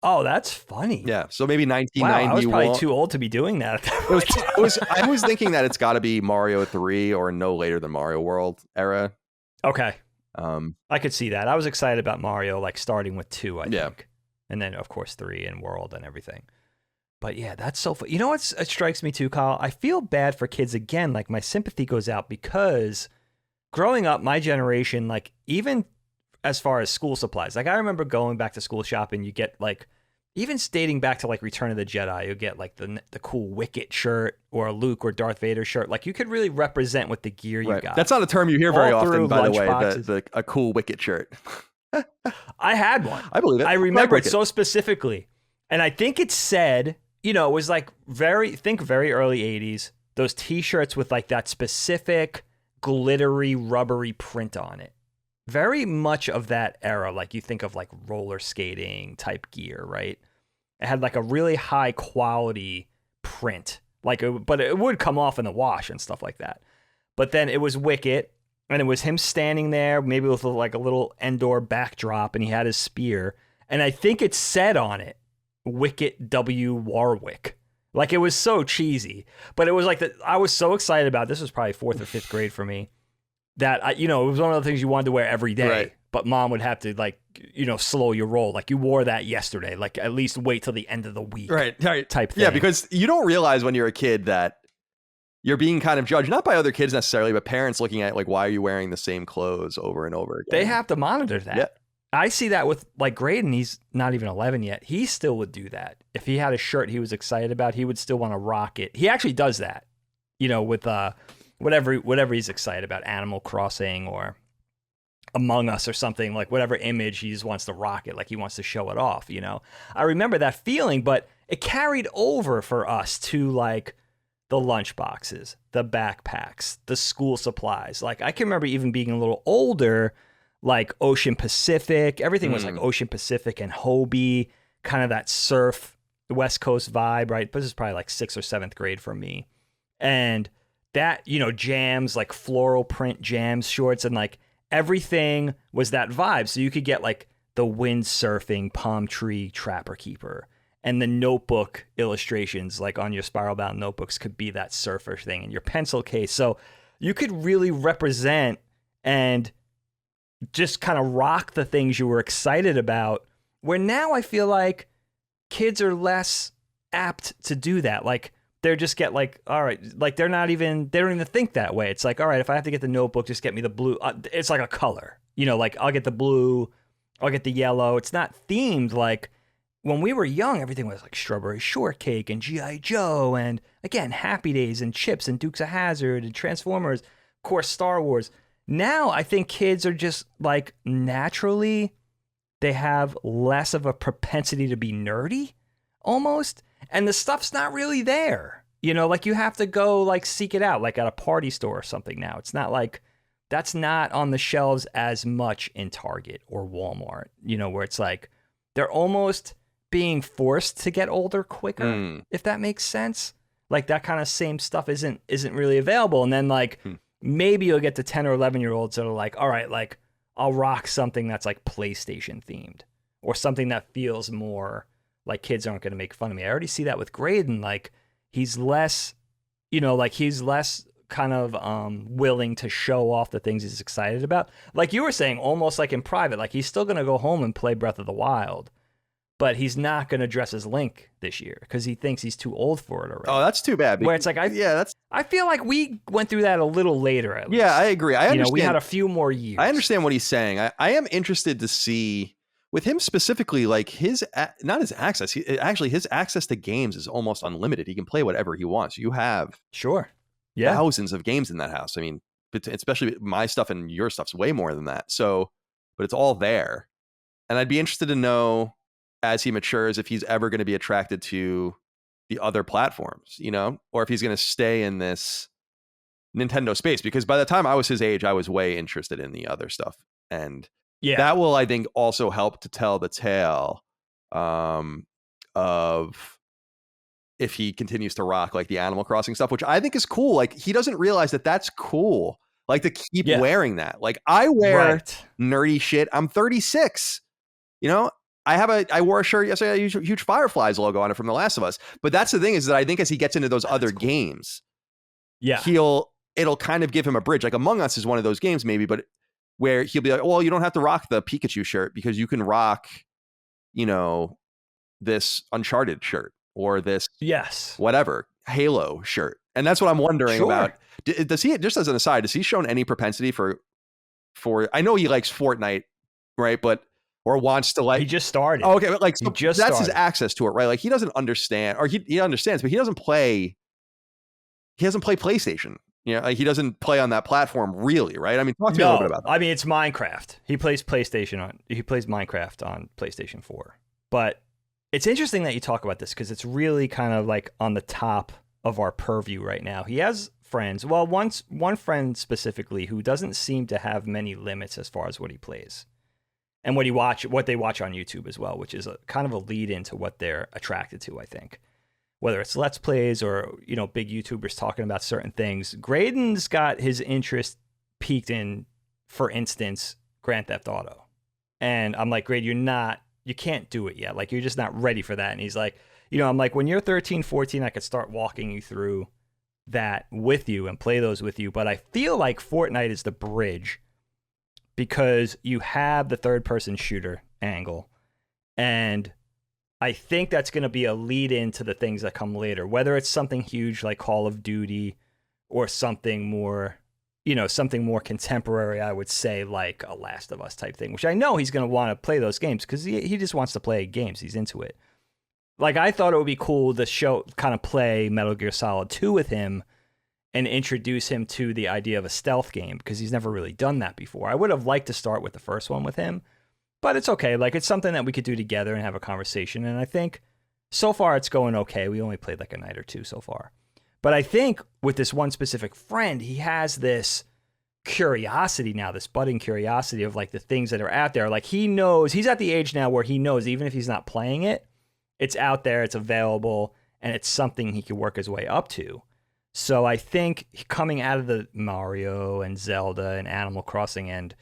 Speaker 2: Oh, that's funny.
Speaker 1: Yeah, so maybe 1991.
Speaker 2: Wow, I was probably too old to be doing that.
Speaker 1: I was thinking that it's got to be Mario 3 or no later than Mario World era.
Speaker 2: Okay. I could see that. I was excited about Mario, like starting with 2, I think. And then, of course, 3 and World and everything. But yeah, that's so fun. You know what strikes me too, Kyle? I feel bad for kids again. Like my sympathy goes out because growing up, my generation, like even as far as school supplies, like I remember going back to school shopping, you get like, even dating back to like Return of the Jedi, you get like the cool Wicket shirt or a Luke or Darth Vader shirt. Like you could really represent with the gear you got.
Speaker 1: That's not a term you hear very often, by the way, a cool Wicket shirt.
Speaker 2: I had one.
Speaker 1: I believe it.
Speaker 2: I remember it so specifically. And I think it said, it was like very early 80s, those t-shirts with like that specific glittery, rubbery print on it. Very much of that era, like you think of like roller skating type gear, right? It had like a really high quality print, but it would come off in the wash and stuff like that. But then it was Wicket, and it was him standing there, maybe with like a little Endor backdrop, and he had his spear. And I think it said on it, Wicket W. Warwick. Like it was so cheesy, but it was like that. I was so excited about it. This was probably 4th or 5th grade for me. That it was one of the things you wanted to wear every day, right. But mom would have to slow your roll. Like you wore that yesterday, like at least wait till the end of the week,
Speaker 1: right?
Speaker 2: Type thing.
Speaker 1: Yeah, because you don't realize when you're a kid that you're being kind of judged, not by other kids necessarily, but parents looking at like, why are you wearing the same clothes over and over again?
Speaker 2: They have to monitor that. Yeah. I see that with like Graydon. He's not even 11 yet. He still would do that. If he had a shirt he was excited about, he would still want to rock it. He actually does that, with whatever he's excited about, Animal Crossing or Among Us or something, like whatever image he just wants to rock it, like he wants to show it off, I remember that feeling, but it carried over for us to like the lunchboxes, the backpacks, the school supplies. Like I can remember even being a little older, like Ocean Pacific, everything was like Ocean Pacific and Hobie, kind of that surf West Coast vibe, right? But this is probably like 6th or 7th grade for me. And that, jams, like floral print jams shorts, and like everything was that vibe. So you could get like the windsurfing palm tree trapper keeper, and the notebook illustrations like on your spiral bound notebooks could be that surfer thing in your pencil case. So you could really represent and just kind of rock the things you were excited about, where now I feel like kids are less apt to do that. Like they just get like, all right, like they don't even think that way. It's like, all right, if I have to get the notebook, just get me the blue. It's like a color, like I'll get the blue, I'll get the yellow. It's not themed. Like when we were young, everything was like Strawberry Shortcake and G.I. Joe. And again, Happy Days and Chips and Dukes of Hazzard and Transformers, of course, Star Wars. Now I think kids are just like naturally they have less of a propensity to be nerdy almost. And the stuff's not really there. You know, like you have to go like seek it out, like at a party store or something now. It's not like that's not on the shelves as much in Target or Walmart, you know, where it's like they're almost being forced to get older quicker, if that makes sense. Like that kind of same stuff isn't really available. And then like maybe you'll get the 10 or 11-year-olds that are like, all right, like I'll rock something that's like PlayStation themed or something that feels more like kids aren't going to make fun of me. I already see that with Graydon. Like he's less, you know, like he's less kind of willing to show off the things he's excited about. Like you were saying, almost like in private, like he's still going to go home and play Breath of the Wild, but he's not going to dress as Link this year because he thinks he's too old for it already.
Speaker 1: Oh, that's too bad.
Speaker 2: Where it's like, I feel like we went through that a little later. At least.
Speaker 1: Yeah, I agree. I understand.
Speaker 2: You know, we had a few more years.
Speaker 1: I understand what he's saying. I am interested to see with him specifically, like his, not his access. Actually, his access to games is almost unlimited. He can play whatever he wants. You have thousands of games in that house. I mean, especially my stuff and your stuff's way more than that. So, but it's all there. And I'd be interested to know as he matures if he's ever going to be attracted to the other platforms, you know, or if he's going to stay in this Nintendo space. Because by the time I was his age, I was way interested in the other stuff. And that will, I think, also help to tell the tale of if he continues to rock like the Animal Crossing stuff, which I think is cool. Like he doesn't realize that that's cool. Like to keep wearing that. Like I wear nerdy shit. I'm 36. You know, I wore a shirt yesterday, a huge Fireflies logo on it from The Last of Us. But that's the thing is that I think as he gets into those other games, it'll kind of give him a bridge. Like Among Us is one of those games maybe, but where he'll be like, well, you don't have to rock the Pikachu shirt because you can rock, you know, this Uncharted shirt or this whatever Halo shirt. And that's what I'm wondering about. Does he, just as an aside, has he shown any propensity for I know he likes Fortnite, right? But or wants to like
Speaker 2: he just started.
Speaker 1: Oh, okay, but like so that's his access to it, right? Like he doesn't understand, or he understands, but he doesn't play PlayStation. You know, like he doesn't play on that platform really, right? I mean, talk to me a little bit about that.
Speaker 2: I mean, it's Minecraft. He plays Minecraft on PlayStation 4. But it's interesting that you talk about this because it's really kind of like on the top of our purview right now. He has friends. Well, one friend specifically who doesn't seem to have many limits as far as what he plays. And what they watch on YouTube as well, which is kind of a lead into what they're attracted to, I think. Whether it's Let's Plays or, you know, big YouTubers talking about certain things. Graydon's got his interest peaked in, for instance, Grand Theft Auto. And I'm like, Grade, you can't do it yet. Like, you're just not ready for that. And he's like, you know, I'm like, when you're 13, 14, I could start walking you through that with you and play those with you. But I feel like Fortnite is the bridge because you have the third-person shooter angle. And I think that's going to be a lead into the things that come later, whether it's something huge like Call of Duty or something more, you know, something more contemporary, I would say, like a Last of Us type thing, which I know he's going to want to play those games because he just wants to play games. He's into it. Like, I thought it would be cool to kind of play Metal Gear Solid 2 with him and introduce him to the idea of a stealth game because he's never really done that before. I would have liked to start with the first one with him. But it's okay. Like, it's something that we could do together and have a conversation. And I think so far it's going okay. We only played like a night or two so far. But I think with this one specific friend, he has this curiosity now, this budding curiosity of like the things that are out there. Like he knows, he's at the age now where he knows even if he's not playing it, it's out there, it's available, and it's something he can work his way up to. So I think coming out of the Mario and Zelda and Animal Crossing, and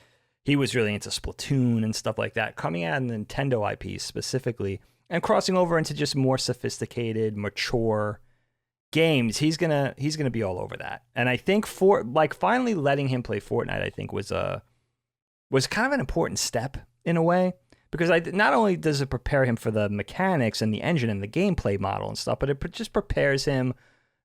Speaker 2: he was really into Splatoon and stuff like that, coming out of the Nintendo IPs specifically and crossing over into just more sophisticated, mature games, he's gonna be all over that. And I think finally letting him play Fortnite, I think was kind of an important step in a way, because not only does it prepare him for the mechanics and the engine and the gameplay model and stuff, but it just prepares him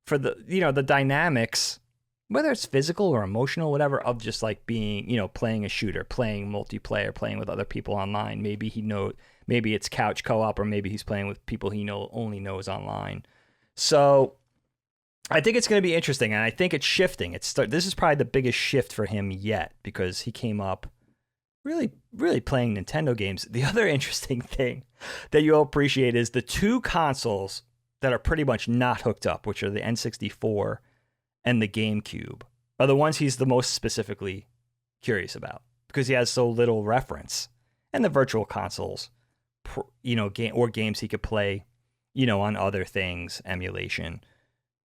Speaker 2: for the, you know, the dynamics, whether it's physical or emotional, whatever, of just like being, you know, playing a shooter, playing multiplayer, playing with other people online. Maybe maybe it's couch co-op, or maybe he's playing with people he only knows online. So I think it's going to be interesting, and I think it's shifting. This is probably the biggest shift for him yet, because he came up really, really playing Nintendo games. The other interesting thing that you'll appreciate is the two consoles that are pretty much not hooked up, which are the N64 and the GameCube, are the ones he's the most specifically curious about because he has so little reference. And the virtual consoles, games he could play, on other things, emulation,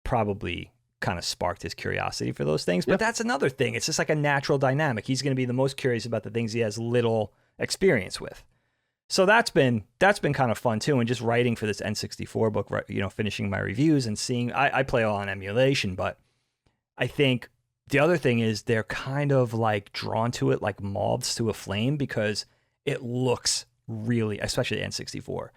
Speaker 2: probably kind of sparked his curiosity for those things. But that's another thing. It's just like a natural dynamic. He's going to be the most curious about the things he has little experience with. So that's been kind of fun too. And just writing for this N64 book, finishing my reviews and seeing, I play all on emulation, but I think the other thing is they're kind of like drawn to it like moths to a flame because it looks really, especially the N64,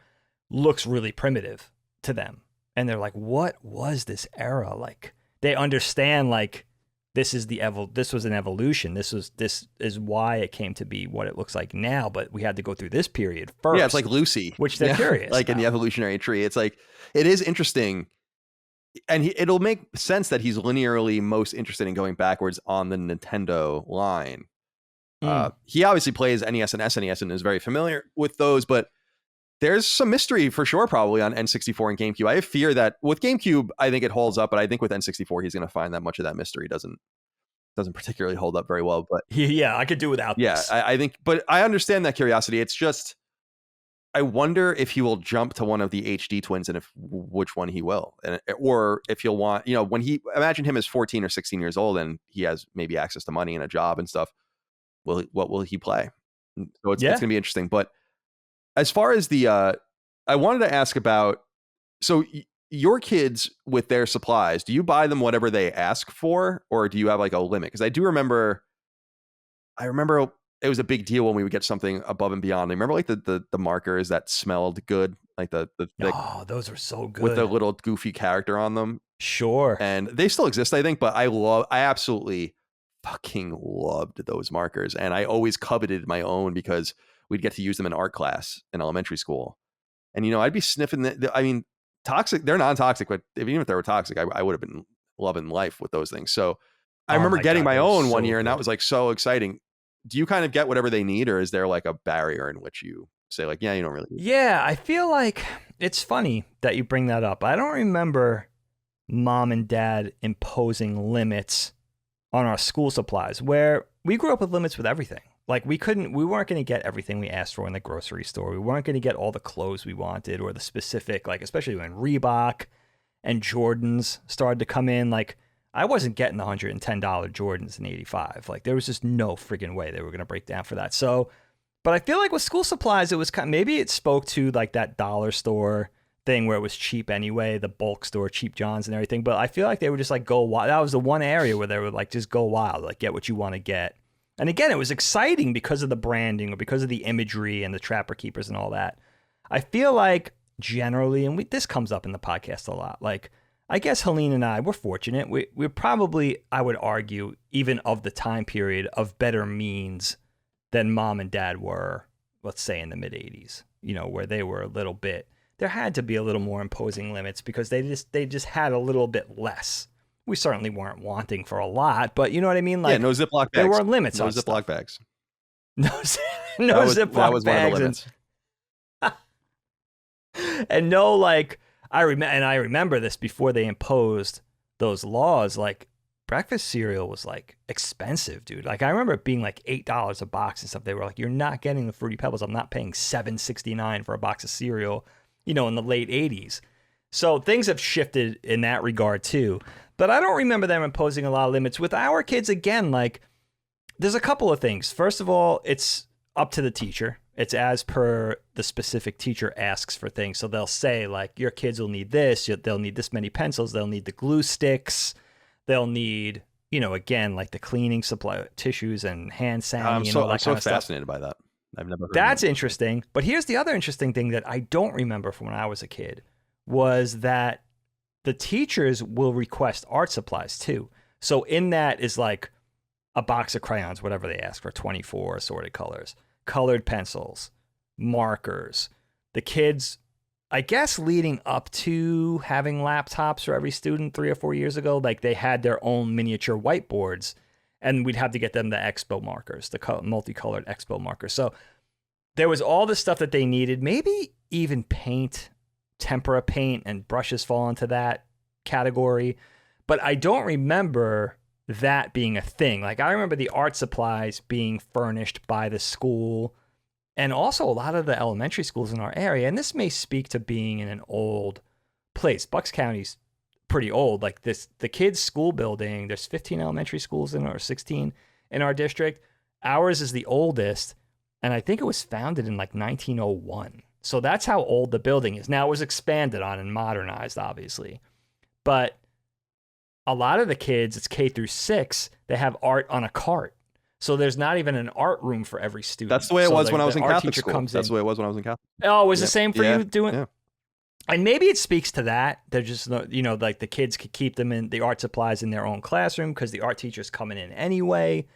Speaker 2: looks really primitive to them. And they're like, what was this era? Like, they understand, like, this was an evolution. This is why it came to be what it looks like now, but we had to go through this period first.
Speaker 1: Yeah, it's like Lucy.
Speaker 2: Which they're curious
Speaker 1: like in the evolutionary tree. It's like, it is interesting. And it'll make sense that he's linearly most interested in going backwards on the Nintendo line. He obviously plays NES and SNES and is very familiar with those, but there's some mystery for sure probably on N64 and GameCube. I have fear that with GameCube, I think it holds up, but I think with N64, he's going to find that much of that mystery doesn't particularly hold up very well. But
Speaker 2: yeah, I could do without this.
Speaker 1: I think, but I understand that curiosity. It's just, I wonder if he will jump to one of the HD twins and which one he will, or if he'll want, when imagine him as 14 or 16 years old and he has maybe access to money and a job and stuff. What will he play? So it's going to be interesting. But as far as I wanted to ask about, so your kids with their supplies, do you buy them whatever they ask for, or do you have like a limit? Because I remember it was a big deal when we would get something above and beyond. I remember like the markers that smelled good, like
Speaker 2: those are so good
Speaker 1: with the little goofy character on them.
Speaker 2: Sure.
Speaker 1: And they still exist, I think, but I absolutely fucking loved those markers, and I always coveted my own because we'd get to use them in art class in elementary school. And I'd be sniffing toxic, they're non-toxic, but even if they were toxic, I would have been loving life with those things. So I remember getting my own one year, and that was like so exciting. Do you kind of get whatever they need, or is there like a barrier in which you say like, yeah, you don't really need
Speaker 2: it? I feel like it's funny that you bring that up. I don't remember mom and dad imposing limits on our school supplies, where we grew up with limits with everything. Like we weren't going to get everything we asked for in the grocery store. We weren't going to get all the clothes we wanted or the specific, like, especially when Reebok and Jordans started to come in. Like, I wasn't getting the $110 Jordans in '85. Like, there was just no friggin' way they were going to break down for that. So, but I feel like with school supplies, it was maybe it spoke to like that dollar store thing where it was cheap anyway, the bulk store, Cheap John's and everything. But I feel like they would just like go wild. That was the one area where they would like just go wild, like get what you want to get. And again, it was exciting because of the branding or because of the imagery and the Trapper Keepers and all that. I feel like generally, and this comes up in the podcast a lot, like I guess Helene and I, we're fortunate. We're probably, I would argue, even of the time period, of better means than mom and dad were, let's say in the mid 80s, where they were a little bit, there had to be a little more imposing limits because they just had a little bit less. We certainly weren't wanting for a lot, but you know what I mean? Like,
Speaker 1: no Ziploc bags.
Speaker 2: There were limits on
Speaker 1: Ziploc
Speaker 2: stuff.
Speaker 1: bags.
Speaker 2: No Ziploc bags.
Speaker 1: That was one of the limits.
Speaker 2: And no, like, I remember this before they imposed those laws. Like, breakfast cereal was like expensive, dude. Like, I remember it being like $8 a box and stuff. They were like, "You're not getting the Fruity Pebbles. I'm not paying $7.69 for a box of cereal." In the late 80s. So things have shifted in that regard too. But I don't remember them imposing a lot of limits. With our kids, again, like, there's a couple of things. First of all, it's up to the teacher. It's as per the specific teacher asks for things. So they'll say, like, your kids will need this. They'll need this many pencils. They'll need the glue sticks. They'll need, again, like the cleaning supply, tissues and hand sanding and all that kind of stuff.
Speaker 1: I'm so fascinated by that. I've never heard
Speaker 2: That's interesting. But here's the other interesting thing that I don't remember from when I was a kid was that the teachers will request art supplies too. So in that is like a box of crayons, whatever they ask for, 24 assorted colors, colored pencils, markers. The kids, I guess leading up to having laptops for every student 3 or 4 years ago, like they had their own miniature whiteboards And we'd have to get them the expo markers, the multicolored expo markers. So there was all the stuff that they needed, maybe even paint, tempera paint, and brushes fall into that category. But I don't remember that being a thing. Like, I remember the art supplies being furnished by the school, and also a lot of the elementary schools in our area. And this may speak to being in an old place. Bucks County's pretty old. Like the kids' school building, there's 15 elementary schools or 16 in our district. Ours is the oldest, and I think it was founded in like 1901. So that's how old the building is. Now, it was expanded on and modernized, obviously. But a lot of the kids, it's K through 6, they have art on a cart. So there's not even an art room for every student.
Speaker 1: That's the way it was when I was in Catholic school. That's the way it was when I was in Catholic.
Speaker 2: Oh, it was the same for you doing? Yeah. And maybe it speaks to that. They're just, like the kids could keep them in the art supplies in their own classroom because the art teacher's coming in anyway.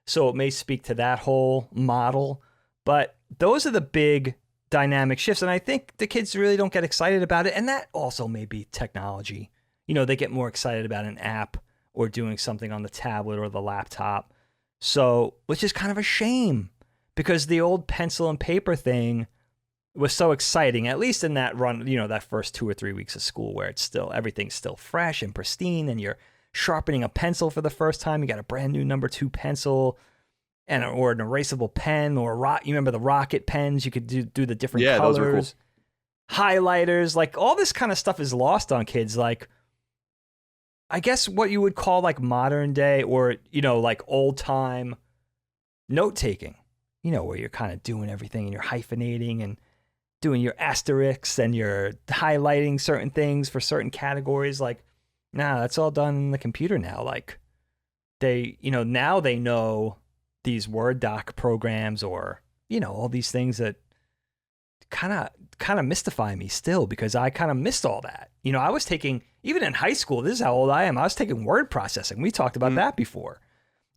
Speaker 2: So it may speak to that whole model. But those are the big dynamic shifts. And I think the kids really don't get excited about it. And that also may be technology. They get more excited about an app or doing something on the tablet or the laptop. So, which is kind of a shame because the old pencil and paper thing was so exciting, at least in that run, that first 2 or 3 weeks of school where everything's still fresh and pristine and you're sharpening a pencil for the first time. You got a brand new number 2 pencil or an erasable pen or you remember the rocket pens? You could do the different colors. Those were cool. Highlighters, like all this kind of stuff is lost on kids. Like, I guess what you would call like modern day or, like old time note taking, where you're kind of doing everything and you're hyphenating and doing your asterisks and you're highlighting certain things for certain categories. Like, nah, that's all done in the computer now. Like now they know these Word doc programs or, all these things that kind of mystify me still because I kind of missed all that. I was taking, even in high school, this is how old I am, I was taking word processing. We talked about that before,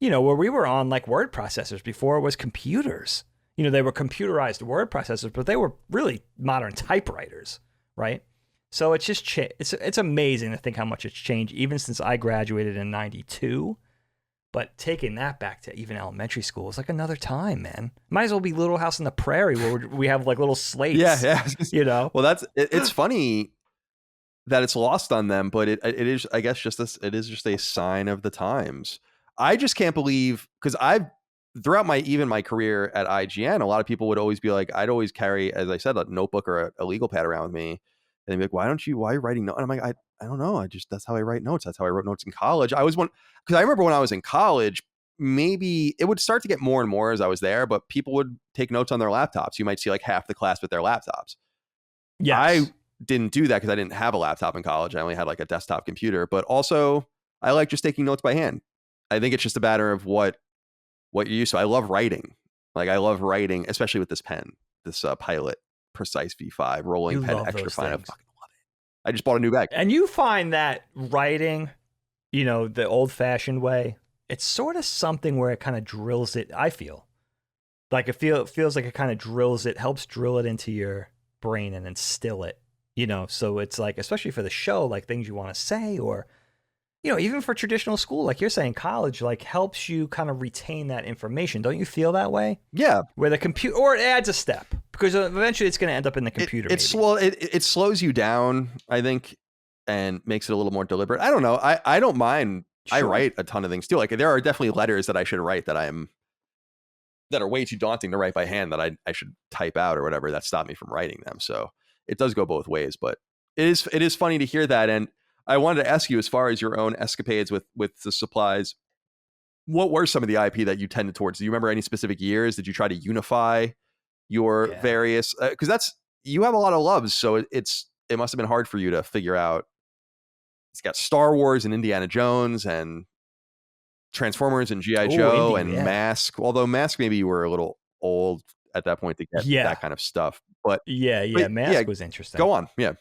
Speaker 2: where we were on like word processors before it was computers. They were computerized word processors, but they were really modern typewriters, right? So it's just, it's amazing to think how much it's changed even since I graduated in 92. But taking that back to even elementary school is like another time, man. Might as well be Little House on the Prairie where we have like little slates.
Speaker 1: Yeah. Well, it's funny that it's lost on them, but it is, I guess, it is just a sign of the times. I just can't believe, because throughout my career at IGN, a lot of people would always be like, I'd always carry, as I said, a notebook or a legal pad around with me. And they'd be like, why are you writing notes? And I'm like, I don't know. That's how I write notes. That's how I wrote notes in college. Because I remember when I was in college, maybe it would start to get more and more as I was there, but people would take notes on their laptops. You might see like half the class with their laptops.
Speaker 2: Yes.
Speaker 1: I didn't do that because I didn't have a laptop in college. I only had like a desktop computer, but also I like just taking notes by hand. I think it's just a matter of what you're used to. I love writing. Like I love writing, especially with this pen, this Pilot Precise V5 rolling pen, extra fine. I fucking love it. I just bought a new bag.
Speaker 2: And you find that writing, the old fashioned way, it's sort of something where it kind of drills it. I feel like it feels like it kind of drills it, helps drill it into your brain and instill it, so it's like, especially for the show, like things you want to say or, even for traditional school, like you're saying, college, like helps you kind of retain that information. Don't you feel that way?
Speaker 1: Yeah.
Speaker 2: Where the computer, or it adds a step because eventually it's going to end up in the computer.
Speaker 1: It slows you down, I think, and makes it a little more deliberate. I don't know. I don't mind. Sure. I write a ton of things too. Like there are definitely letters that I should write that are way too daunting to write by hand that I should type out or whatever that stop me from writing them. So it does go both ways, but it is funny to hear that. And I wanted to ask you, as far as your own escapades with the supplies, what were some of the IP that you tended towards? Do you remember any specific years? Did you try to unify your various, because you have a lot of loves. So it must have been hard for you to figure out. It's got Star Wars and Indiana Jones and Transformers and G.I. Joe and Mask. Although Mask, maybe you were a little old at that point to get that kind of stuff. But
Speaker 2: Mask was interesting.
Speaker 1: Go on. Yeah.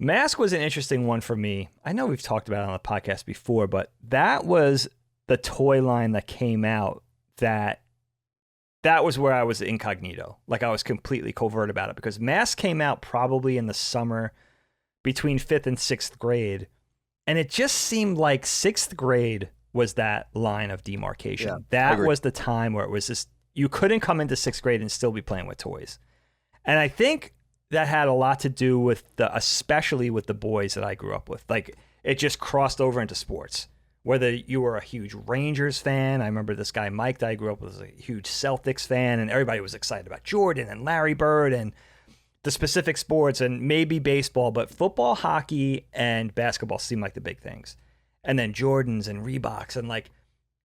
Speaker 2: Mask was an interesting one for me. I know we've talked about it on the podcast before, but that was the toy line that came out that was where I was incognito. Like I was completely covert about it because Mask came out probably in the summer between 5th and 6th grade. And it just seemed like 6th grade was that line of demarcation. That was the time where it was just, you couldn't come into 6th grade and still be playing with toys. And I think that had a lot to do with especially with the boys that I grew up with. Like, it just crossed over into sports. Whether you were a huge Rangers fan, I remember this guy Mike that I grew up with was a huge Celtics fan, and everybody was excited about Jordan and Larry Bird and the specific sports, and maybe baseball, but football, hockey, and basketball seemed like the big things. And then Jordans and Reeboks, and like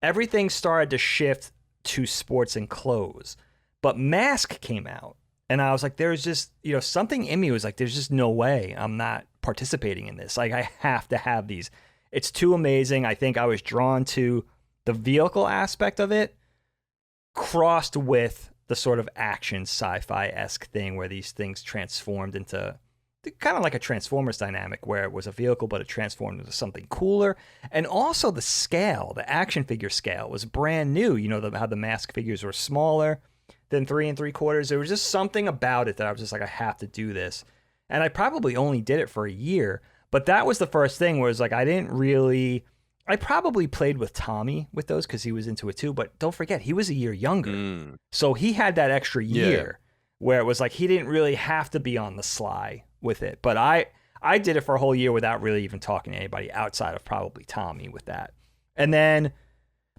Speaker 2: everything started to shift to sports and clothes. But Mask came out. And I was like, there's just, something in me was like, there's just no way I'm not participating in this. Like, I have to have these. It's too amazing. I think I was drawn to the vehicle aspect of it, crossed with the sort of action sci-fi-esque thing where these things transformed into kind of like a Transformers dynamic where it was a vehicle, but it transformed into something cooler. And also the scale, the action figure scale was brand new. How the Mask figures were smaller than 3 3/4. There was just something about it that I was just like, I have to do this. And I probably only did it for a year, but that was the first thing where it's like, I probably played with Tommy with those because he was into it too, but don't forget, he was a year younger. So he had that extra year where it was like, he didn't really have to be on the sly with it. But I did it for a whole year without really even talking to anybody outside of probably Tommy with that. And then,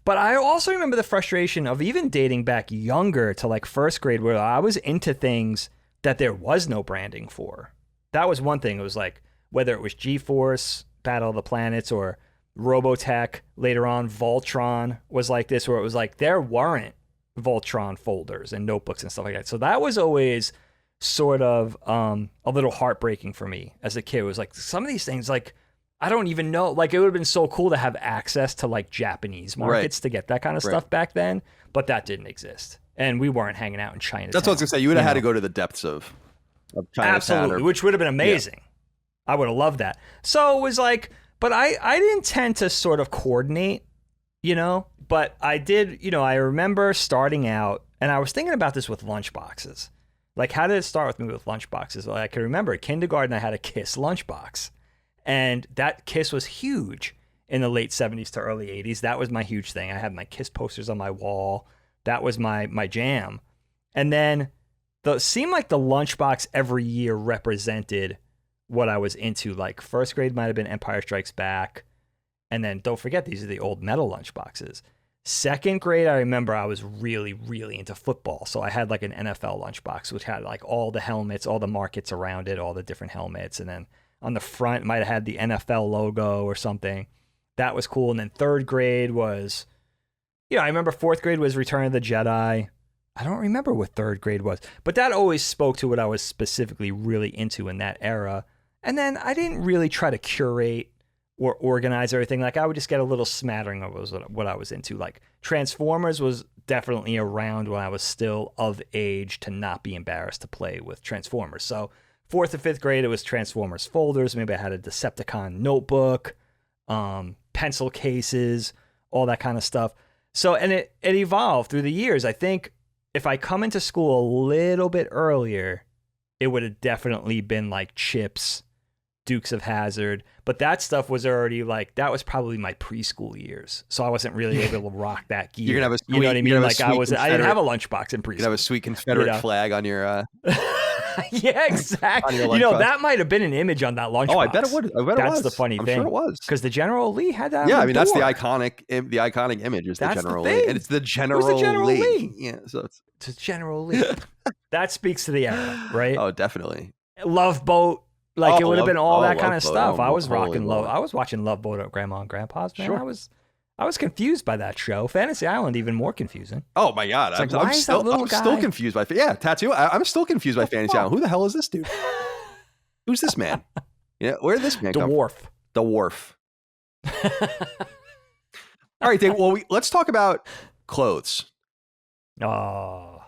Speaker 2: but I also remember the frustration of even dating back younger to like 1st grade where I was into things that there was no branding for. That was one thing. It was like, whether it was G-Force, Battle of the Planets, or Robotech, later on Voltron was like this, where it was like there weren't Voltron folders and notebooks and stuff like that. So that was always sort of a little heartbreaking for me as a kid. It was like some of these things, like, I don't even know. Like, it would have been so cool to have access to like Japanese markets to get that kind of stuff back then, but that didn't exist. And we weren't hanging out in China.
Speaker 1: That's what I was going to say. You would have had to go to the depths of Chinatown.
Speaker 2: Absolutely, which would have been amazing. Yeah. I would have loved that. So it was like, but I didn't tend to sort of coordinate, but I did, I remember starting out, and I was thinking about this with lunchboxes. Like, how did it start with me with lunchboxes? Well, I can remember at kindergarten, I had a Kiss lunchbox. And that Kiss was huge in the late 70s to early 80s. That was my huge thing. I had my Kiss posters on my wall. That was my jam. And then it seemed like the lunchbox every year represented what I was into. Like 1st grade might have been Empire Strikes Back. And then don't forget, these are the old metal lunchboxes. 2nd grade, I remember I was really, really into football. So I had like an NFL lunchbox, which had like all the helmets, all the markets around it, all the different helmets. And then on the front, it might have had the NFL logo or something. That was cool. And then 3rd grade was, I remember 4th grade was Return of the Jedi. I don't remember what 3rd grade was, but that always spoke to what I was specifically really into in that era. And then I didn't really try to curate or organize everything. Like, I would just get a little smattering of what I was into. Like, Transformers was definitely around when I was still of age to not be embarrassed to play with Transformers. So 4th and 5th grade, it was Transformers folders. Maybe I had a Decepticon notebook, pencil cases, all that kind of stuff. So, and it evolved through the years. I think if I come into school a little bit earlier, it would have definitely been like Chips, Dukes of Hazzard. But that stuff was already like, that was probably my preschool years. So I wasn't really able to rock that gear.
Speaker 1: You're gonna have a sweet,
Speaker 2: you know what I mean? Like, I didn't have a lunchbox in preschool.
Speaker 1: You have a sweet Confederate flag on your
Speaker 2: yeah, exactly. That might have been an image on that lunchbox.
Speaker 1: Oh, I bet it would.
Speaker 2: That's the funny thing.
Speaker 1: I'm sure it was.
Speaker 2: Because the General Lee had that.
Speaker 1: Yeah,
Speaker 2: on
Speaker 1: I mean,
Speaker 2: the
Speaker 1: that's
Speaker 2: door.
Speaker 1: the iconic image is the General Lee. And it's the General
Speaker 2: Lee.
Speaker 1: Yeah, so
Speaker 2: it's General Lee. That speaks to the era, right?
Speaker 1: Oh, definitely.
Speaker 2: Love Boat. Like, it would have been all that kind of
Speaker 1: Boat.
Speaker 2: stuff. I was rocking Love. I was watching Love Boat at Grandma and Grandpa's, man. Sure. I was confused by that show. Fantasy Island, even more confusing.
Speaker 1: Oh my God. I'm still confused by Tattoo. I'm still confused by Fantasy Island. Who the hell is this dude? Who's this man? Where did this man come from? The Wharf. All right, Dave. Well, let's talk about clothes.
Speaker 2: Oh.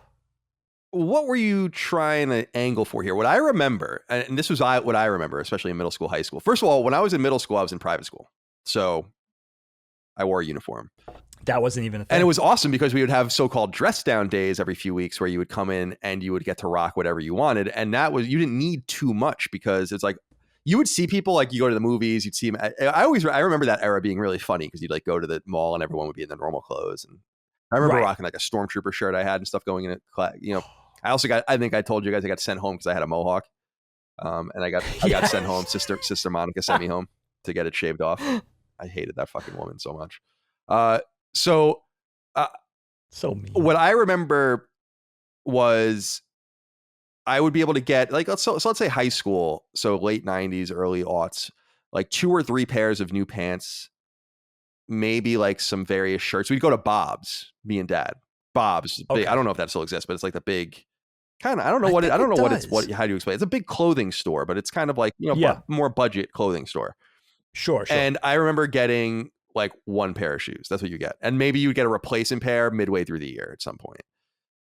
Speaker 1: What were you trying to angle for here? What I remember, and this was what I remember, especially in middle school, high school. First of all, when I was in middle school, I was in private school. So I wore a uniform.
Speaker 2: That wasn't even a thing.
Speaker 1: And it was awesome because we would have so-called dress down days every few weeks where you would come in and you would get to rock whatever you wanted. And that was, you didn't need too much because it's like, you would see people like you go to the movies, you'd see them. I remember that era being really funny because you'd like go to the mall and everyone would be in their normal clothes. And I remember rocking like a stormtrooper shirt I had and stuff going in it. You know, I also got, I think I told you guys I got sent home because I had a mohawk. And I got sent home. Sister Monica sent me home to get it shaved off. I hated that fucking woman so much. So
Speaker 2: mean.
Speaker 1: What I remember was I would be able to get like, so let's say high school. So late 90s, early aughts, like 2 or 3 pairs of new pants, maybe like some various shirts. We'd go to Bob's, me and Dad. Bob's. Okay. I don't know if that still exists, but it's like the big kind of, I don't know how do you explain it? It's a big clothing store, but it's kind of like, you know, more budget clothing store.
Speaker 2: Sure.
Speaker 1: And I remember getting like 1 pair of shoes. That's what you get. And maybe you get a replacement pair midway through the year at some point.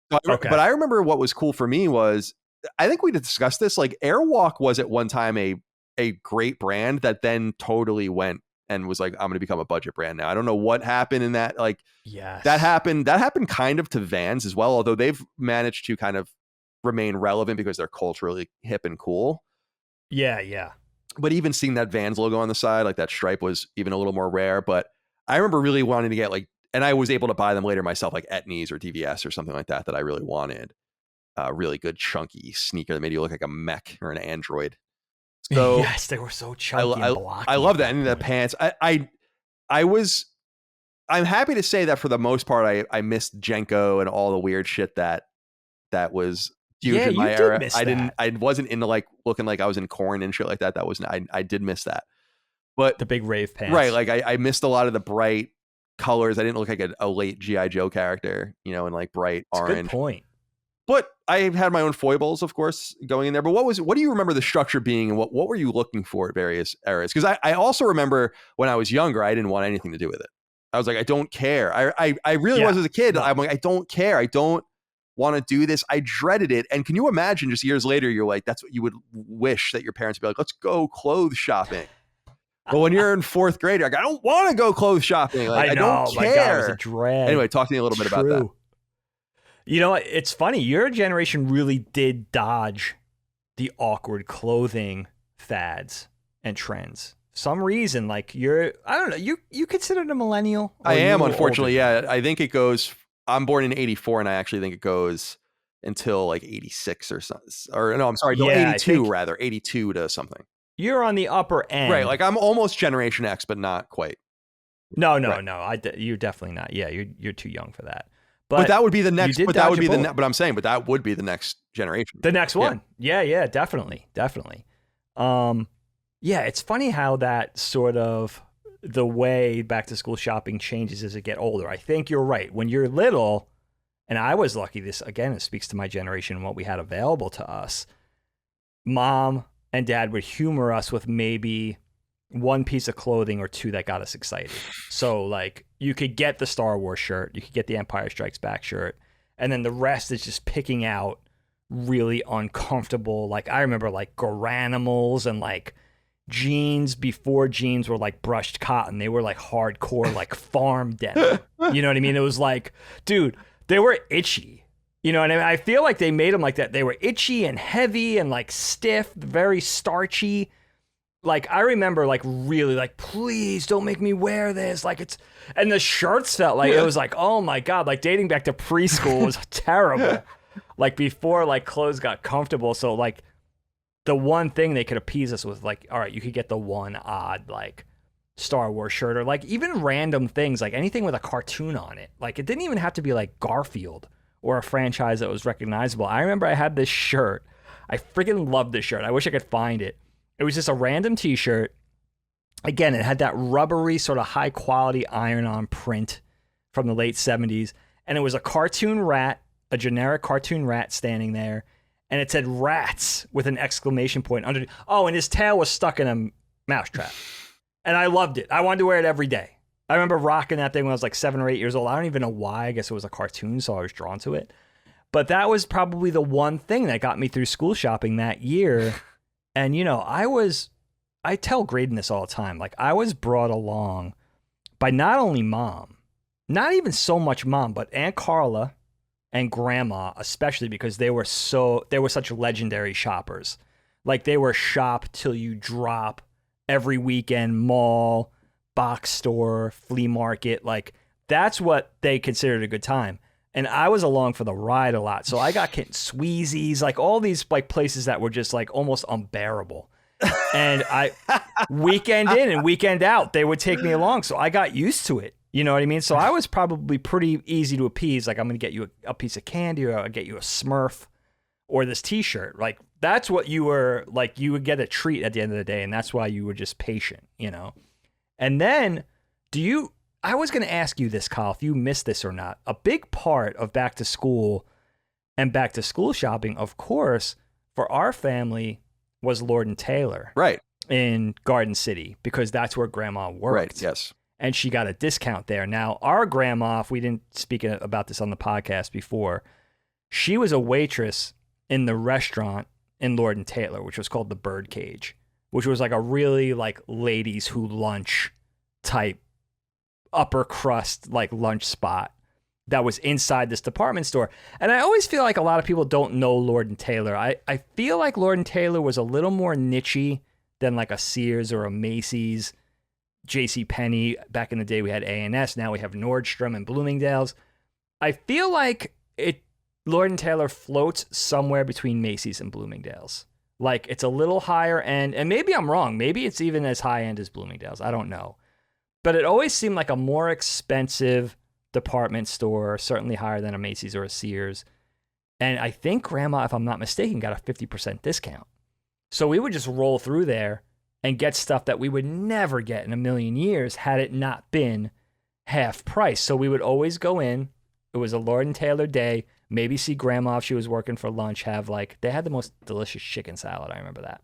Speaker 1: But I remember what was cool for me was, I think we discussed this, like Airwalk was at one time a great brand that then totally went and was like, I'm going to become a budget brand now. I don't know what happened in that. Like, that happened kind of to Vans as well, although they've managed to kind of remain relevant because they're culturally hip and cool.
Speaker 2: Yeah.
Speaker 1: But even seeing that Vans logo on the side, like that stripe was even a little more rare. But I remember really wanting to get like, and I was able to buy them later myself, like Etnies or DVS or something like that I really wanted. Really good chunky sneaker that made you look like a mech or an android. So
Speaker 2: yes, they were so chunky and blocky.
Speaker 1: I love that. And the pants. I'm happy to say that for the most part, I missed Jenko and all the weird shit that was huge in my era. I wasn't into like looking like I was in Korn and shit like that. I did miss that. But
Speaker 2: the big rave pants.
Speaker 1: Right. Like I missed a lot of the bright colors. I didn't look like a late G.I. Joe character, you know, in like bright orange.
Speaker 2: Good point.
Speaker 1: But I had my own foibles, of course, going in there. But what do you remember the structure being, and what were you looking for at various eras? Because I also remember when I was younger, I didn't want anything to do with it. I was like, I don't care. I really was as a kid. No. I'm like, I don't care. I don't want to do this. I dreaded it. And can you imagine just years later, you're like, that's what you would wish that your parents would be like, let's go clothes shopping. But when you're in 4th grade, you're like, I don't want to go clothes shopping. Like, I don't care. My God, it was a dread. Anyway, talk to me a little bit about that.
Speaker 2: You know, it's funny. Your generation really did dodge the awkward clothing fads and trends. Some reason, like I don't know, you considered a millennial?
Speaker 1: I am, unfortunately. Older? Yeah, I think it goes, I'm born in 84, and I actually think it goes until like 86 or something. Or no, I'm sorry, 82 rather, 82 to something.
Speaker 2: You're on the upper end.
Speaker 1: Right, like I'm almost Generation X, but not quite.
Speaker 2: No. You're definitely not. Yeah, you're too young for that.
Speaker 1: But that would be the next. But that would be but I'm saying, but that would be the next generation.
Speaker 2: The next one. Yeah, definitely. Yeah, it's funny how that sort of the way back to school shopping changes as you get older. I think you're right. When you're little, and I was lucky. This again, it speaks to my generation and what we had available to us. Mom and Dad would humor us with maybe 1 piece of clothing or 2 that got us excited. So like you could get the Star Wars shirt, you could get the Empire Strikes Back shirt, and then the rest is just picking out really uncomfortable. Like I remember like Garanimals and like jeans before jeans were like brushed cotton. They were like hardcore like farm denim. You know what I mean? It was like, dude, they were itchy. You know what I mean? I feel like they made them like that. They were itchy and heavy and like stiff, very starchy. Like I remember like really like, please don't make me wear this. Like and the shirts felt like, it was like, oh my God, like dating back to preschool was terrible. Like before like clothes got comfortable. So like the one thing they could appease us with, like, all right, you could get the one odd like Star Wars shirt or like even random things, like anything with a cartoon on it. Like it didn't even have to be like Garfield or a franchise that was recognizable. I remember I had this shirt. I freaking loved this shirt. I wish I could find it. It was just a random t-shirt. Again, it had that rubbery sort of high quality iron-on print from the late 70s. And it was a cartoon rat, a generic cartoon rat standing there. And it said rats with an exclamation point underneath. Oh, and his tail was stuck in a mousetrap. And I loved it. I wanted to wear it every day. I remember rocking that thing when I was like 7 or 8 years old. I don't even know why. I guess it was a cartoon, so I was drawn to it. But that was probably the one thing that got me through school shopping that year. And, you know, I tell Graydon this all the time. Like, I was brought along by not only mom, not even so much mom, but Aunt Carla and grandma, especially because they were such legendary shoppers. Like they were shop till you drop every weekend, mall, box store, flea market. Like that's what they considered a good time. And I was along for the ride a lot. So I got Sweezies, like all these like places that were just like almost unbearable. And I weekend in and weekend out, they would take me along. So I got used to it. You know what I mean? So I was probably pretty easy to appease. Like I'm going to get you a piece of candy, or I'll get you a Smurf or this t-shirt. Like that's what you were like, you would get a treat at the end of the day. And that's why you were just patient, you know? And then I was going to ask you this, Kyle, if you missed this or not. A big part of back to school and back to school shopping, of course, for our family was Lord and Taylor.
Speaker 1: Right.
Speaker 2: In Garden City, because that's where grandma worked.
Speaker 1: Right, yes.
Speaker 2: And she got a discount there. Now, our grandma, if we didn't speak about this on the podcast before, she was a waitress in the restaurant in Lord and Taylor, which was called the Birdcage, which was like a really like ladies who lunch type upper crust like lunch spot that was inside this department store. And I always feel like a lot of people don't know Lord and Taylor. I feel like Lord and Taylor was a little more nichey than like a Sears or a Macy's, J.C. Penney. Back in the day we had A&S, now we have Nordstrom and Bloomingdale's. I feel like Lord and Taylor floats somewhere between Macy's and Bloomingdale's. Like it's a little higher end, and maybe I'm wrong. Maybe it's even as high end as Bloomingdale's. I don't know. But it always seemed like a more expensive department store, certainly higher than a Macy's or a Sears. And I think grandma, if I'm not mistaken, got a 50% discount. So we would just roll through there and get stuff that we would never get in a million years had it not been half price. So we would always go in. It was a Lord and Taylor day. Maybe see grandma if she was working for lunch, have like, they had the most delicious chicken salad. I remember that.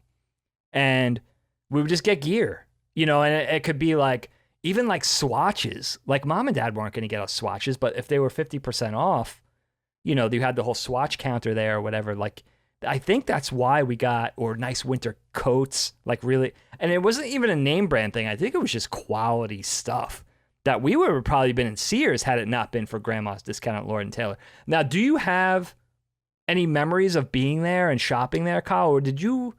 Speaker 2: And we would just get gear, you know, and it could be like, even like swatches. Like mom and dad weren't going to get us swatches, but if they were 50% off, you know, you had the whole swatch counter there or whatever. Like, I think that's why we got, or nice winter coats, like really. And it wasn't even a name brand thing. I think it was just quality stuff that we would have probably been in Sears had it not been for grandma's discount at Lord and Taylor. Now, do you have any memories of being there and shopping there, Kyle? Or did you...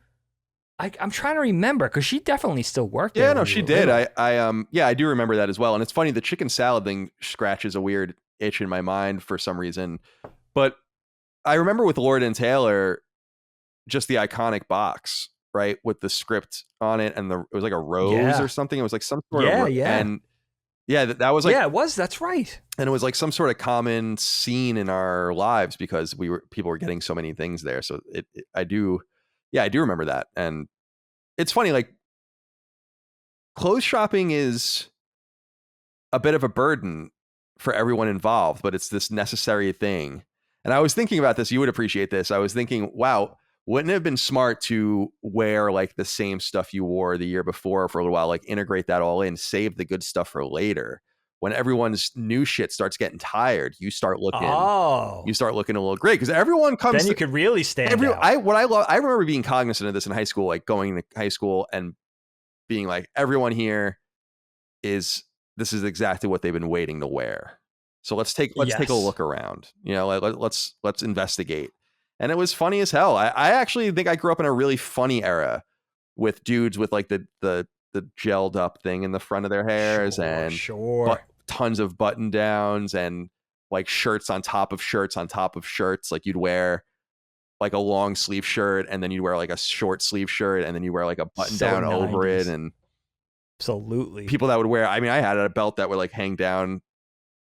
Speaker 2: I'm trying to remember, because she definitely still worked there.
Speaker 1: Yeah, no, she did. I do remember that as well. And it's funny, the chicken salad thing scratches a weird itch in my mind for some reason. But I remember with Lord and Taylor, just the iconic box, right, with the script on it, and it was like a rose or something. It was like some sort of and that was like,
Speaker 2: it was. That's right.
Speaker 1: And it was like some sort of common scene in our lives because people were getting so many things there. So I do remember that. And it's funny, like clothes shopping is a bit of a burden for everyone involved, but it's this necessary thing. And I was thinking about this, you would appreciate this. I was thinking, wow, wouldn't it have been smart to wear like the same stuff you wore the year before for a little while, like integrate that all in, save the good stuff for later. When everyone's new shit starts getting tired, you start looking a little great because everyone comes.
Speaker 2: Then you could really stand out.
Speaker 1: I remember being cognizant of this in high school, like going to high school and being like, everyone here this is exactly what they've been waiting to wear. So let's take a look around. You know, let's investigate. And it was funny as hell. I actually think I grew up in a really funny era with dudes with like the gelled up thing in the front of their hairs and tons of button downs and like shirts on top of shirts on top of shirts. Like you'd wear like a long sleeve shirt and then you'd wear like a short sleeve shirt and then you wear like a button down 90s. Over it. And
Speaker 2: absolutely
Speaker 1: people that would wear, I mean, I had a belt that would like hang down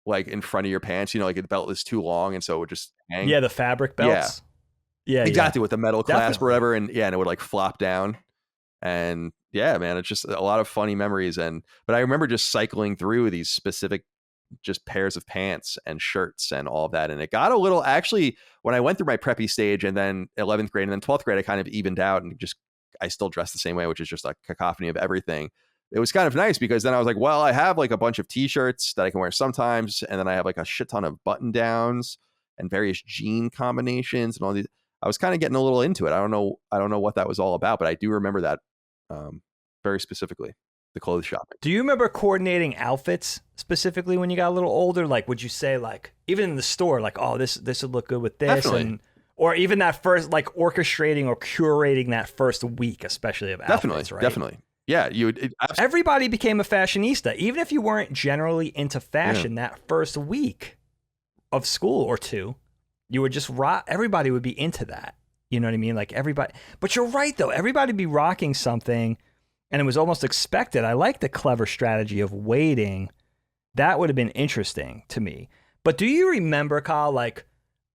Speaker 1: like in front of your pants, you know, like the belt is too long and so it would just hang.
Speaker 2: Yeah, the fabric belts. Yeah,
Speaker 1: exactly, with the metal clasp or whatever, and it would like flop down. And yeah, man, it's just a lot of funny memories. But I remember just cycling through these specific just pairs of pants and shirts and all of that. And it got a little, actually, when I went through my preppy stage and then 11th grade and then 12th grade, I kind of evened out and I still dress the same way, which is just a cacophony of everything. It was kind of nice because then I was like, well, I have like a bunch of t-shirts that I can wear sometimes. And then I have like a shit ton of button downs and various jean combinations and all these. I was kind of getting a little into it. I don't know what that was all about, but I do remember that very specifically, the clothes shopping.
Speaker 2: Do you remember coordinating outfits specifically when you got a little older? Like, would you say like, even in the store, like, oh, this would look good with this?
Speaker 1: Definitely.
Speaker 2: Or even that first, like orchestrating or curating that first week, especially of outfits, right?
Speaker 1: Definitely. Yeah,
Speaker 2: everybody became a fashionista. Even if you weren't generally into fashion, that first week of school or two, you would just rock. Everybody would be into that. You know what I mean? Like everybody. But you're right, though. Everybody would be rocking something, and it was almost expected. I like the clever strategy of waiting. That would have been interesting to me. But do you remember, Kyle, like,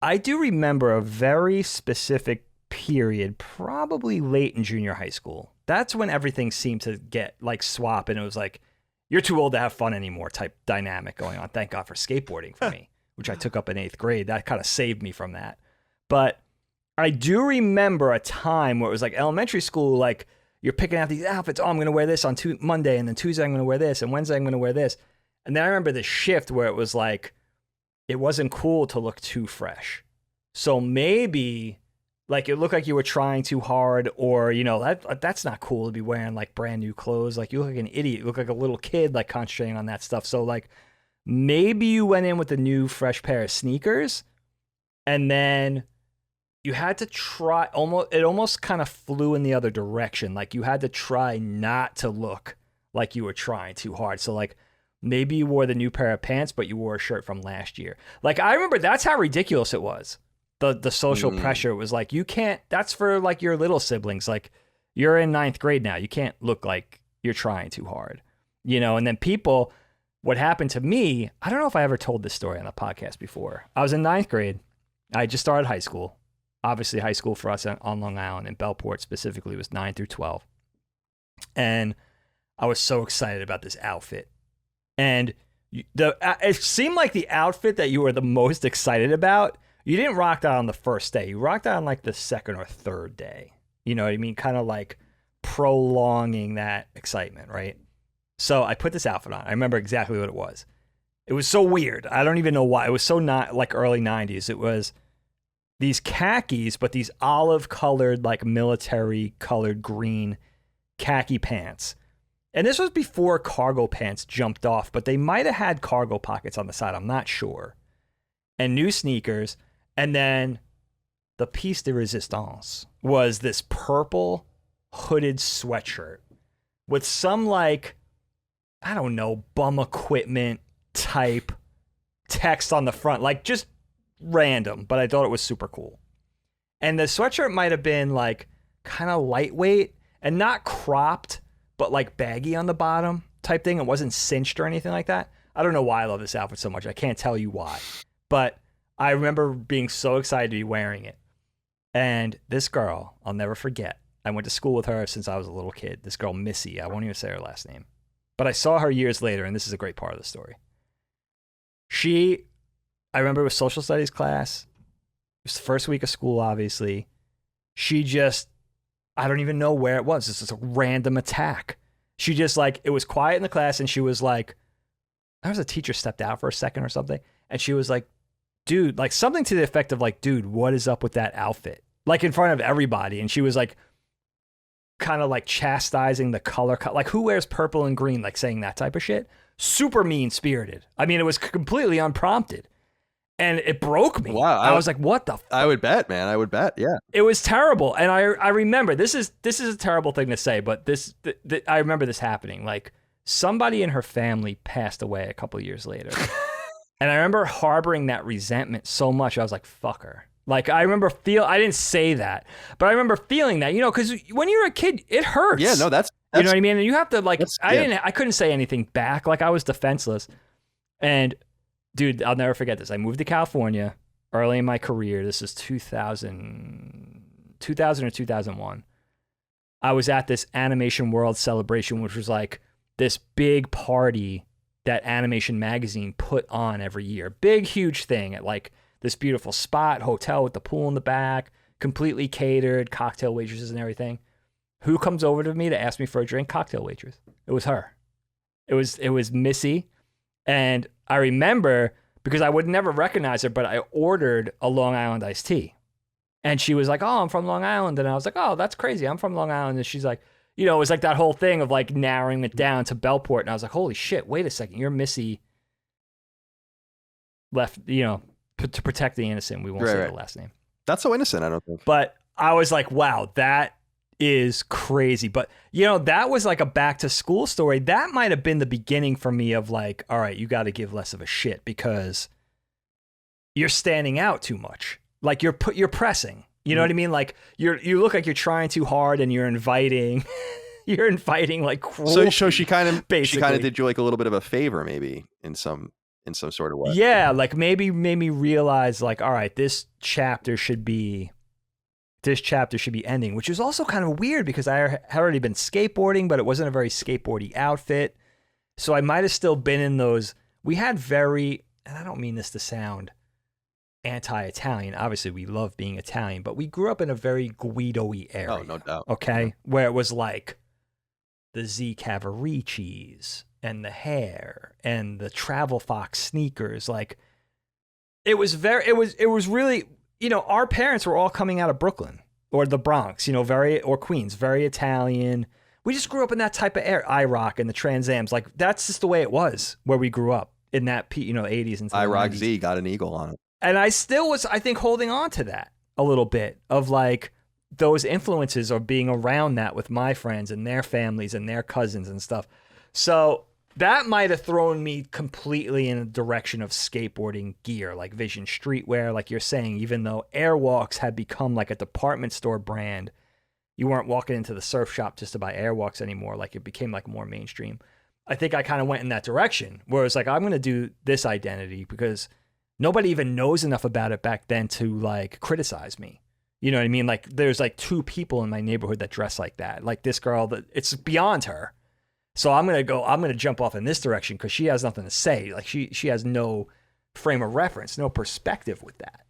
Speaker 2: I do remember a very specific period, probably late in junior high school. That's when everything seemed to get like swap, and it was like, you're too old to have fun anymore type dynamic going on. Thank God for skateboarding for me, which I took up in 8th grade. That kind of saved me from that. But I do remember a time where it was like elementary school, like you're picking out these outfits. Oh, I'm going to wear this on Monday, and then Tuesday I'm going to wear this, and Wednesday I'm going to wear this. And then I remember the shift where it was like, it wasn't cool to look too fresh. So maybe like it looked like you were trying too hard, or, you know, that's not cool to be wearing like brand new clothes. Like you look like an idiot. You look like a little kid, like concentrating on that stuff. So like maybe you went in with a new fresh pair of sneakers, and then you had to try it almost kind of flew in the other direction. Like you had to try not to look like you were trying too hard. So like, maybe you wore the new pair of pants, but you wore a shirt from last year. Like, I remember that's how ridiculous it was. The social pressure was like, you can't, that's for like your little siblings. Like, you're in 9th grade now. You can't look like you're trying too hard, you know? And then people, what happened to me, I don't know if I ever told this story on the podcast before. I was in 9th grade. I just started high school. Obviously, high school for us on Long Island, in Bellport specifically, was 9 through 12. And I was so excited about this outfit. And it seemed like the outfit that you were the most excited about, you didn't rock that on the first day. You rocked that on like the second or third day. You know what I mean? Kind of like prolonging that excitement, right? So I put this outfit on. I remember exactly what it was. It was so weird. I don't even know why. It was so not like early 90s. It was these khakis, but these olive colored, like military colored green khaki pants. And this was before cargo pants jumped off, but they might have had cargo pockets on the side. I'm not sure. And new sneakers. And then the piece de resistance was this purple hooded sweatshirt with some like, I don't know, bum equipment type text on the front, like just random, but I thought it was super cool. And the sweatshirt might have been like kind of lightweight and not cropped, but like baggy on the bottom type thing. It wasn't cinched or anything like that. I don't know why I love this outfit so much. I can't tell you why. But I remember being so excited to be wearing it. And this girl, I'll never forget. I went to school with her since I was a little kid. This girl, Missy. I won't even say her last name. But I saw her years later, and this is a great part of the story. I remember it was social studies class. It was the first week of school, obviously. She just, I don't even know where it was. This is a random attack. She just like, it was quiet in the class, and she was like, there was a teacher stepped out for a second or something, and she was like, dude, like something to the effect of like, dude, what is up with that outfit? Like in front of everybody. And she was like, kind of like chastising the color, like who wears purple and green, like saying that type of shit. Super mean spirited. I mean, it was completely unprompted. And it broke me.
Speaker 1: Wow.
Speaker 2: I was like, what the
Speaker 1: I would bet, man. I would bet. Yeah.
Speaker 2: It was terrible. And I remember, this is a terrible thing to say, but I remember this happening. Like somebody in her family passed away a couple of years later. And I remember harboring that resentment so much. I was like, fuck her. Like, I remember I didn't say that, but I remember feeling that, you know, because when you're a kid, it hurts.
Speaker 1: Yeah, no, that's
Speaker 2: you know what I mean? And you have to, like, I couldn't say anything back. Like, I was defenseless. And, dude, I'll never forget this. I moved to California early in my career. This is 2000 or 2001. I was at this Animation World celebration, which was like this big party that Animation Magazine put on every year. Big, huge thing at like this beautiful spot, hotel with the pool in the back, completely catered, cocktail waitresses and everything. Who comes over to me to ask me for a drink? Cocktail waitress. It was her. It was Missy. And I remember, because I would never recognize her, but I ordered a Long Island iced tea. And she was like, oh, I'm from Long Island. And I was like, oh, that's crazy. I'm from Long Island. And she's like, you know, it was like that whole thing of like narrowing it down to Bellport. And I was like, holy shit, wait a second. You're Missy left, you know, to protect the innocent. We won't say the last name.
Speaker 1: That's so innocent, I don't think.
Speaker 2: But I was like, wow, that is crazy. But, that was like a back to school story. That might have been the beginning for me of like, all right, you got to give less of a shit because you're standing out too much. Like you're pressing. You know what I mean? Like you look like you're trying too hard and you're inviting like cruelty.
Speaker 1: So she kind of did you like a little bit of a favor maybe in some sort of way.
Speaker 2: Yeah, like maybe made me realize like, all right, this chapter should be ending, which is also kind of weird because I had already been skateboarding, but it wasn't a very skateboardy outfit. So I might have still been in those. We had and I don't mean this to sound anti-Italian. Obviously, we love being Italian, but we grew up in a very Guido-y area.
Speaker 1: Oh, no doubt.
Speaker 2: Okay,
Speaker 1: Yeah.
Speaker 2: where it was like the Z Cavaricis and the hair and the Travel Fox sneakers. Like it was really, our parents were all coming out of Brooklyn or the Bronx, or Queens, very Italian. We just grew up in that type of air. IROC and the Trans Ams, like that's just the way it was where we grew up in that 80s and 90s.
Speaker 1: IROC Z got an eagle on it.
Speaker 2: And I still was, I think, holding on to that a little bit of like those influences of being around that with my friends and their families and their cousins and stuff. So that might have thrown me completely in a direction of skateboarding gear, like Vision Streetwear, like you're saying, even though Airwalks had become like a department store brand, you weren't walking into the surf shop just to buy Airwalks anymore. Like it became like more mainstream. I think I kind of went in that direction where it's like, I'm going to do this identity because nobody even knows enough about it back then to like criticize me. You know what I mean? Like there's like 2 people in my neighborhood that dress like that. Like this girl that it's beyond her. So I'm going to jump off in this direction because she has nothing to say. Like she has no frame of reference, no perspective with that,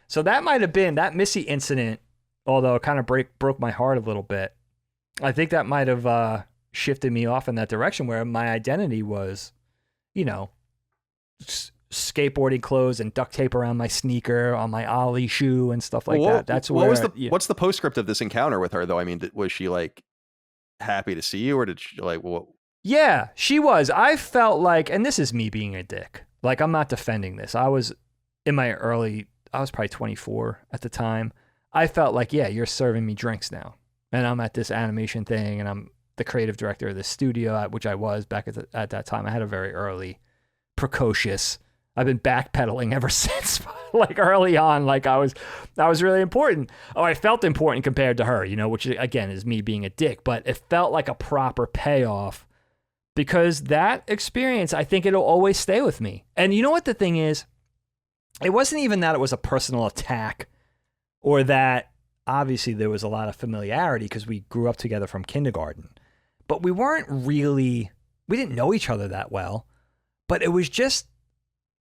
Speaker 2: So that might have been that Missy incident, although it kind of broke my heart a little bit. I think that might have shifted me off in that direction where my identity was, skateboarding clothes and duct tape around my sneaker on my Ollie shoe and stuff like that. That's what's
Speaker 1: the postscript of this encounter with her though? I mean, was she like happy to see you or did she like, what?
Speaker 2: Yeah, she was. I felt like, and this is me being a dick. Like I'm not defending this. I was probably 24 at the time. I felt like, yeah, you're serving me drinks now. And I'm at this animation thing and I'm the creative director of the studio, which I was back at that time. I had a very precocious, I've been backpedaling ever since, like early on, like I was really important. Oh, I felt important compared to her, which again is me being a dick, but it felt like a proper payoff because that experience, I think it'll always stay with me. And you know what the thing is? It wasn't even that it was a personal attack or that obviously there was a lot of familiarity because we grew up together from kindergarten, but we didn't know each other that well, but it was just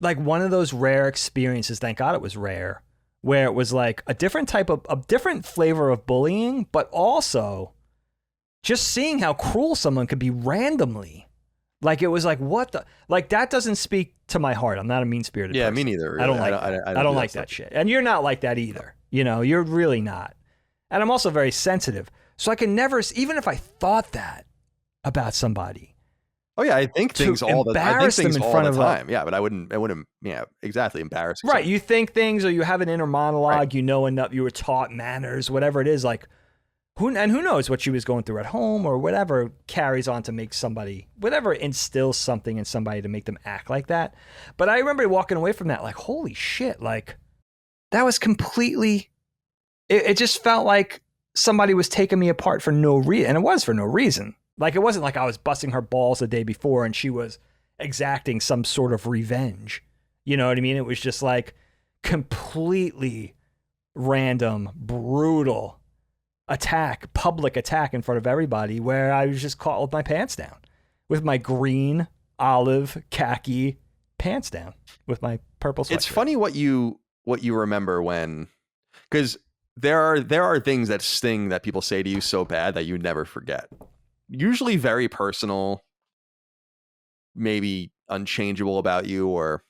Speaker 2: like one of those rare experiences, thank God it was rare, where it was like a different flavor of bullying, but also just seeing how cruel someone could be randomly. Like it was like, what the, like that doesn't speak to my heart. I'm not a mean-spirited person.
Speaker 1: Me neither. Really.
Speaker 2: I don't like that shit. And you're not like that either. You're really not. And I'm also very sensitive. So I can never, even if I thought that about somebody,
Speaker 1: oh yeah, I think things all the time. Yeah, but I wouldn't, exactly embarrass.
Speaker 2: Right, you think things, or you have an inner monologue. Right. Enough. You were taught manners, whatever it is. Like, who knows what she was going through at home, or whatever carries on to make somebody, whatever instills something in somebody to make them act like that. But I remember walking away from that, like, holy shit, like that was completely. It just felt like somebody was taking me apart for no reason, and it was for no reason. Like, it wasn't like I was busting her balls the day before and she was exacting some sort of revenge. You know what I mean? It was just like completely random, brutal public attack in front of everybody where I was just caught with my pants down, with my green, olive, khaki pants down, with my purple sweatshirt.
Speaker 1: It's funny what you remember when, because there are things that sting that people say to you so bad that you never forget. Usually very personal, maybe unchangeable about you or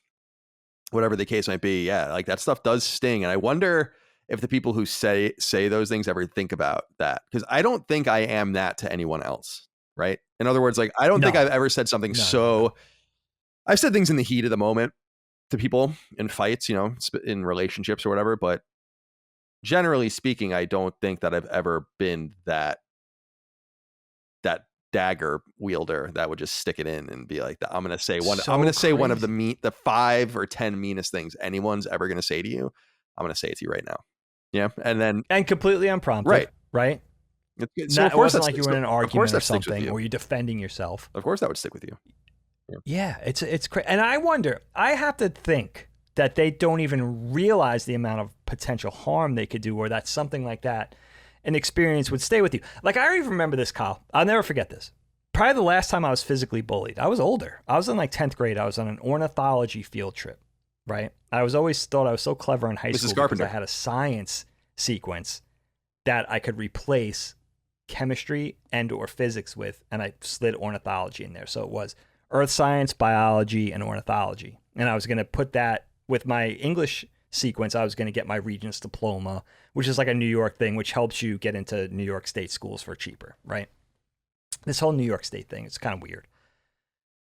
Speaker 1: whatever the case might be. Yeah, like that stuff does sting. And I wonder if the people who say those things ever think about that. Because I don't think I am that to anyone else, right? In other words, like I don't think I've ever said something I've said things in the heat of the moment to people in fights, in relationships or whatever, but generally speaking, I don't think that I've ever been that dagger wielder that would just stick it in and be like, I'm going to say one of the 5 or 10 meanest things anyone's ever going to say to you. I'm going to say it to you right now. Yeah. And
Speaker 2: completely unprompted. Right. So of course, it wasn't like you were in an argument or something, or you're defending yourself.
Speaker 1: Of course that would stick with you.
Speaker 2: Yeah, it's crazy. And I wonder, I have to think that they don't even realize the amount of potential harm they could do, or that something like that, an experience would stay with you. Like, I even remember this, Kyle. I'll never forget this. Probably the last time I was physically bullied, I was older. I was in like 10th grade. I was on an ornithology field trip, right? I always thought I was so clever in high school because I had a science sequence that I could replace chemistry and or physics with, and I slid ornithology in there. So it was earth science, biology, and ornithology. And I was going to put that with my English sequence. I was going to get my Regents diploma, which is like a New York thing, which helps you get into New York State schools for cheaper, right? This whole New York State thing, it's kind of weird.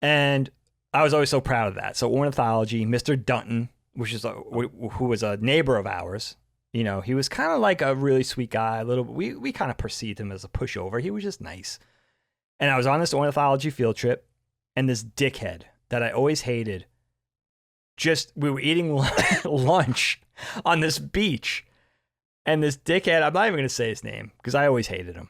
Speaker 2: And I was always so proud of that. So ornithology, Mr. Dutton, who was a neighbor of ours, you know, he was kind of like a really sweet guy. We kind of perceived him as a pushover. He was just nice. And I was on this ornithology field trip, and this dickhead that I always hated, we were eating lunch on this beach, and this dickhead, I'm not even going to say his name because I always hated him.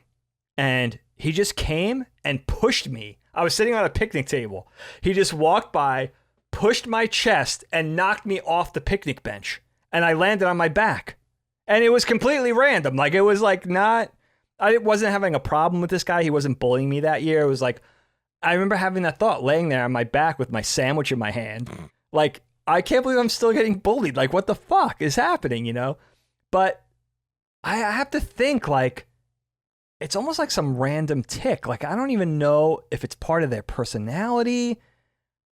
Speaker 2: And he just came and pushed me. I was sitting on a picnic table. He just walked by, pushed my chest, and knocked me off the picnic bench. And I landed on my back. And it was completely random. Like, it was like I wasn't having a problem with this guy. He wasn't bullying me that year. It was like, I remember having that thought, laying there on my back with my sandwich in my hand. Like, I can't believe I'm still getting bullied. Like, what the fuck is happening, you know? But I have to think, like, it's almost like some random tick. Like, I don't even know if it's part of their personality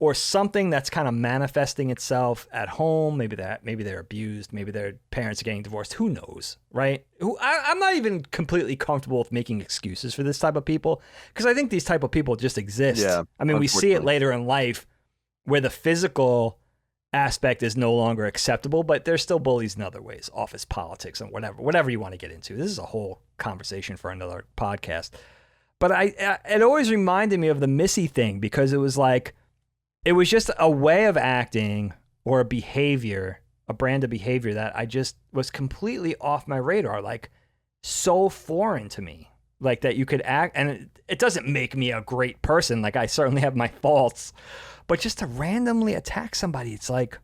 Speaker 2: or something that's kind of manifesting itself at home. Maybe they're abused. Maybe their parents are getting divorced. Who knows, right? I'm not even completely comfortable with making excuses for this type of people, because I think these type of people just exist.
Speaker 1: Yeah,
Speaker 2: I mean, we see it later in life where the physical aspect is no longer acceptable, but there's still bullies in other ways, office politics and whatever you want to get into. This is a whole conversation for another podcast. But it always reminded me of the Missy thing, because it was like, it was just a way of acting or a behavior, a brand of behavior that I just was completely off my radar, like so foreign to me, like that you could act. And it doesn't make me a great person. Like, I certainly have my faults, but just to randomly attack somebody, it's like,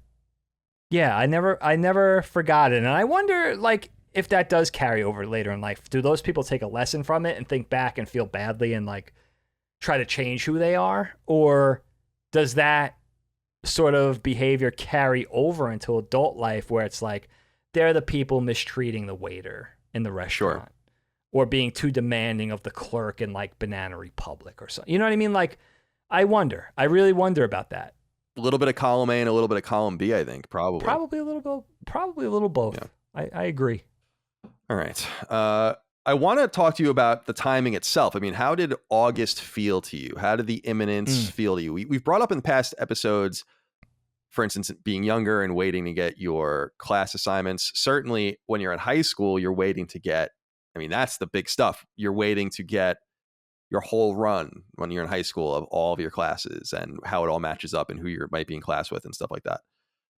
Speaker 2: yeah, I never forgot it. And I wonder, like, if that does carry over later in life. Do those people take a lesson from it and think back and feel badly and like try to change who they are? Or does that sort of behavior carry over into adult life, where it's like they're the people mistreating the waiter in the restaurant, sure, or being too demanding of the clerk in like Banana Republic or something? You know what I mean? Like, I really wonder about that.
Speaker 1: A little bit of column A and a little bit of column B, I think,
Speaker 2: Probably a little both. Yeah. I agree.
Speaker 1: All right. I want to talk to you about the timing itself. I mean, how did August feel to you? How did the imminence feel to you? We've brought up in past episodes, for instance, being younger and waiting to get your class assignments. Certainly when you're in high school, you're waiting to get, I mean, that's the big stuff. You're waiting to get your whole run when you're in high school of all of your classes and how it all matches up and who you might be in class with and stuff like that.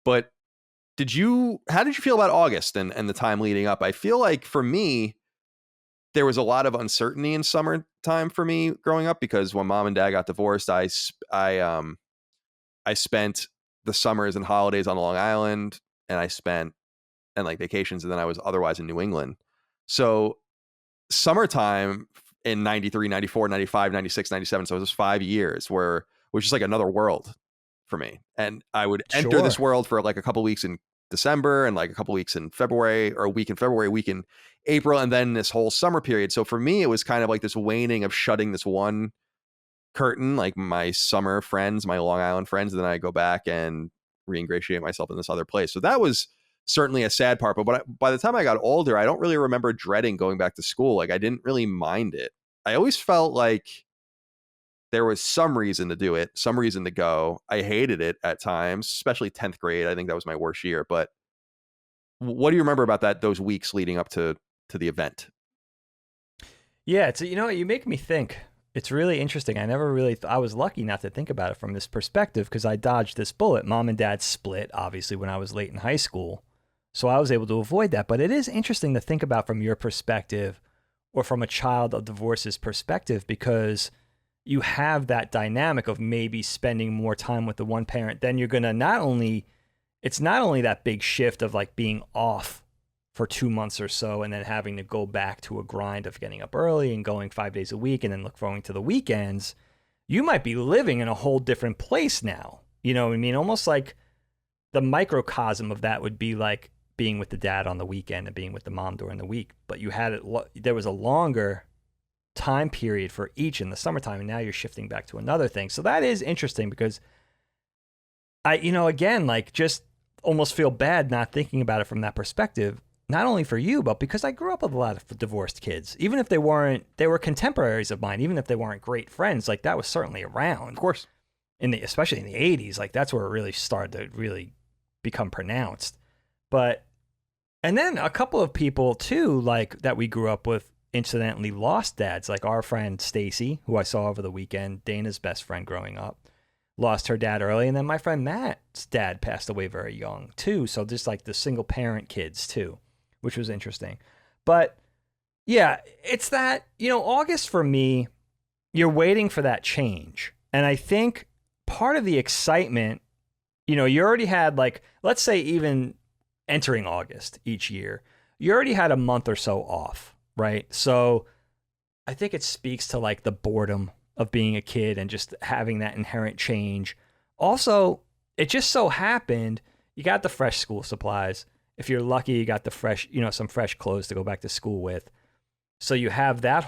Speaker 1: But how did you feel about August and the time leading up? I feel like for me, there was a lot of uncertainty in summertime for me growing up, because when mom and dad got divorced, I spent the summers and holidays on Long Island, and like vacations, and then I was otherwise in New England. So summertime in 93, 94, 95, 96, 97. So it was 5 years which is just like another world for me. And I would enter this world for like a couple weeks in December and like a couple weeks in February, or a week in February, a week in April, and then this whole summer period. So for me, it was kind of like this waning of shutting this one curtain, like my summer friends, my Long Island friends, and then I go back and re-ingratiate myself in this other place. So that was certainly a sad part. But by the time I got older, I don't really remember dreading going back to school. Like, I didn't really mind it. I always felt like there was some reason to do it, some reason to go. I hated it at times, especially 10th grade. I think that was my worst year. But what do you remember about those weeks leading up to the event?
Speaker 2: Yeah, it's, you make me think. It's really interesting. I never really, I was lucky not to think about it from this perspective because I dodged this bullet. Mom and dad split, obviously, when I was late in high school. So I was able to avoid that. But it is interesting to think about from your perspective or from a child of divorce's perspective, because you have that dynamic of maybe spending more time with the one parent. Then you're going to it's not only that big shift of like being off for 2 months or so and then having to go back to a grind of getting up early and going 5 days a week and then look forward to the weekends. You might be living in a whole different place now. You know what I mean? Almost like the microcosm of that would be like being with the dad on the weekend and being with the mom during the week. But you had there was a longer time period for each in the summertime, and now you're shifting back to another thing. So that is interesting because again, like just almost feel bad not thinking about it from that perspective. Not only for you, but because I grew up with a lot of divorced kids. Even if they were contemporaries of mine, even if they weren't great friends, like that was certainly around.
Speaker 1: Of course.
Speaker 2: Especially in the 80s, like that's where it really started to really become pronounced. And then a couple of people too, like that we grew up with, incidentally lost dads, like our friend Stacy, who I saw over the weekend, Dana's best friend growing up, lost her dad early. And then my friend Matt's dad passed away very young too. So just like the single parent kids too, which was interesting. But yeah, it's that, August for me, you're waiting for that change. And I think part of the excitement, you already had like, let's say even entering August each year, you already had a month or so off, right? So I think it speaks to like the boredom of being a kid and just having that inherent change. Also, it just so happened you got the fresh school supplies. If you're lucky, you got the fresh, some fresh clothes to go back to school with. So you have that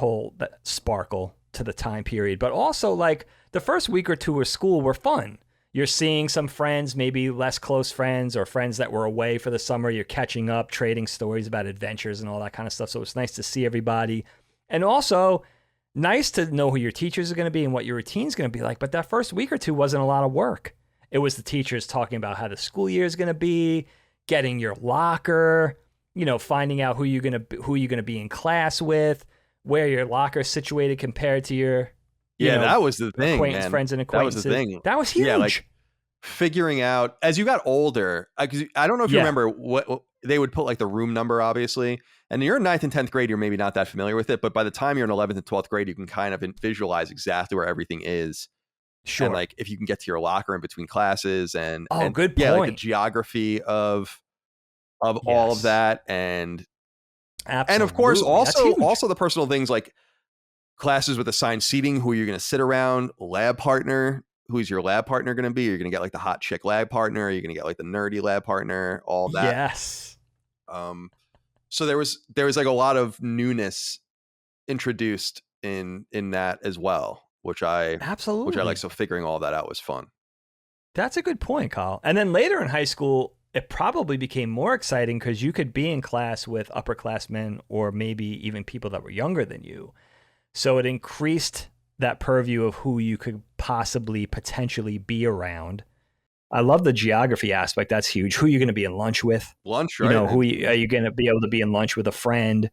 Speaker 2: sparkle to the time period. But also, like, the first week or two of school were fun. You're seeing some friends, maybe less close friends or friends that were away for the summer. You're catching up, trading stories about adventures and all that kind of stuff. So it's nice to see everybody. And also, nice to know who your teachers are going to be and what your routine's going to be like. But that first week or two wasn't a lot of work. It was the teachers talking about how the school year is going to be, getting your locker, finding out who you're gonna be in class with, where your locker is situated compared to your
Speaker 1: that was the thing, man.
Speaker 2: Friends and acquaintances.
Speaker 1: That was the thing.
Speaker 2: That was huge.
Speaker 1: Yeah, like figuring out as you got older. I don't know if you remember what they would put like the room number, obviously. And you're in 9th and 10th grade, you're maybe not that familiar with it, but by the time you're in 11th and 12th grade, you can kind of visualize exactly where everything is.
Speaker 2: Sure.
Speaker 1: And like if you can get to your locker in between classes and
Speaker 2: good point.
Speaker 1: Yeah, like the geography of all of that and
Speaker 2: absolutely.
Speaker 1: And of course also the personal things like classes with assigned seating, who you're going to sit around, lab partner, who's your lab partner going to be? You're going to get like the hot chick lab partner, you're going to get like the nerdy lab partner, all that.
Speaker 2: Yes.
Speaker 1: So there was like a lot of newness introduced in that as well, which I like. So figuring all that out was fun.
Speaker 2: That's a good point, Kyle. And then later in high school, it probably became more exciting because you could be in class with upperclassmen or maybe even people that were younger than you. So it increased that purview of who you could potentially be around. I love the geography aspect. That's huge. Who are you going to be in lunch with?
Speaker 1: Lunch, right?
Speaker 2: Are you going to be able to be in lunch with a friend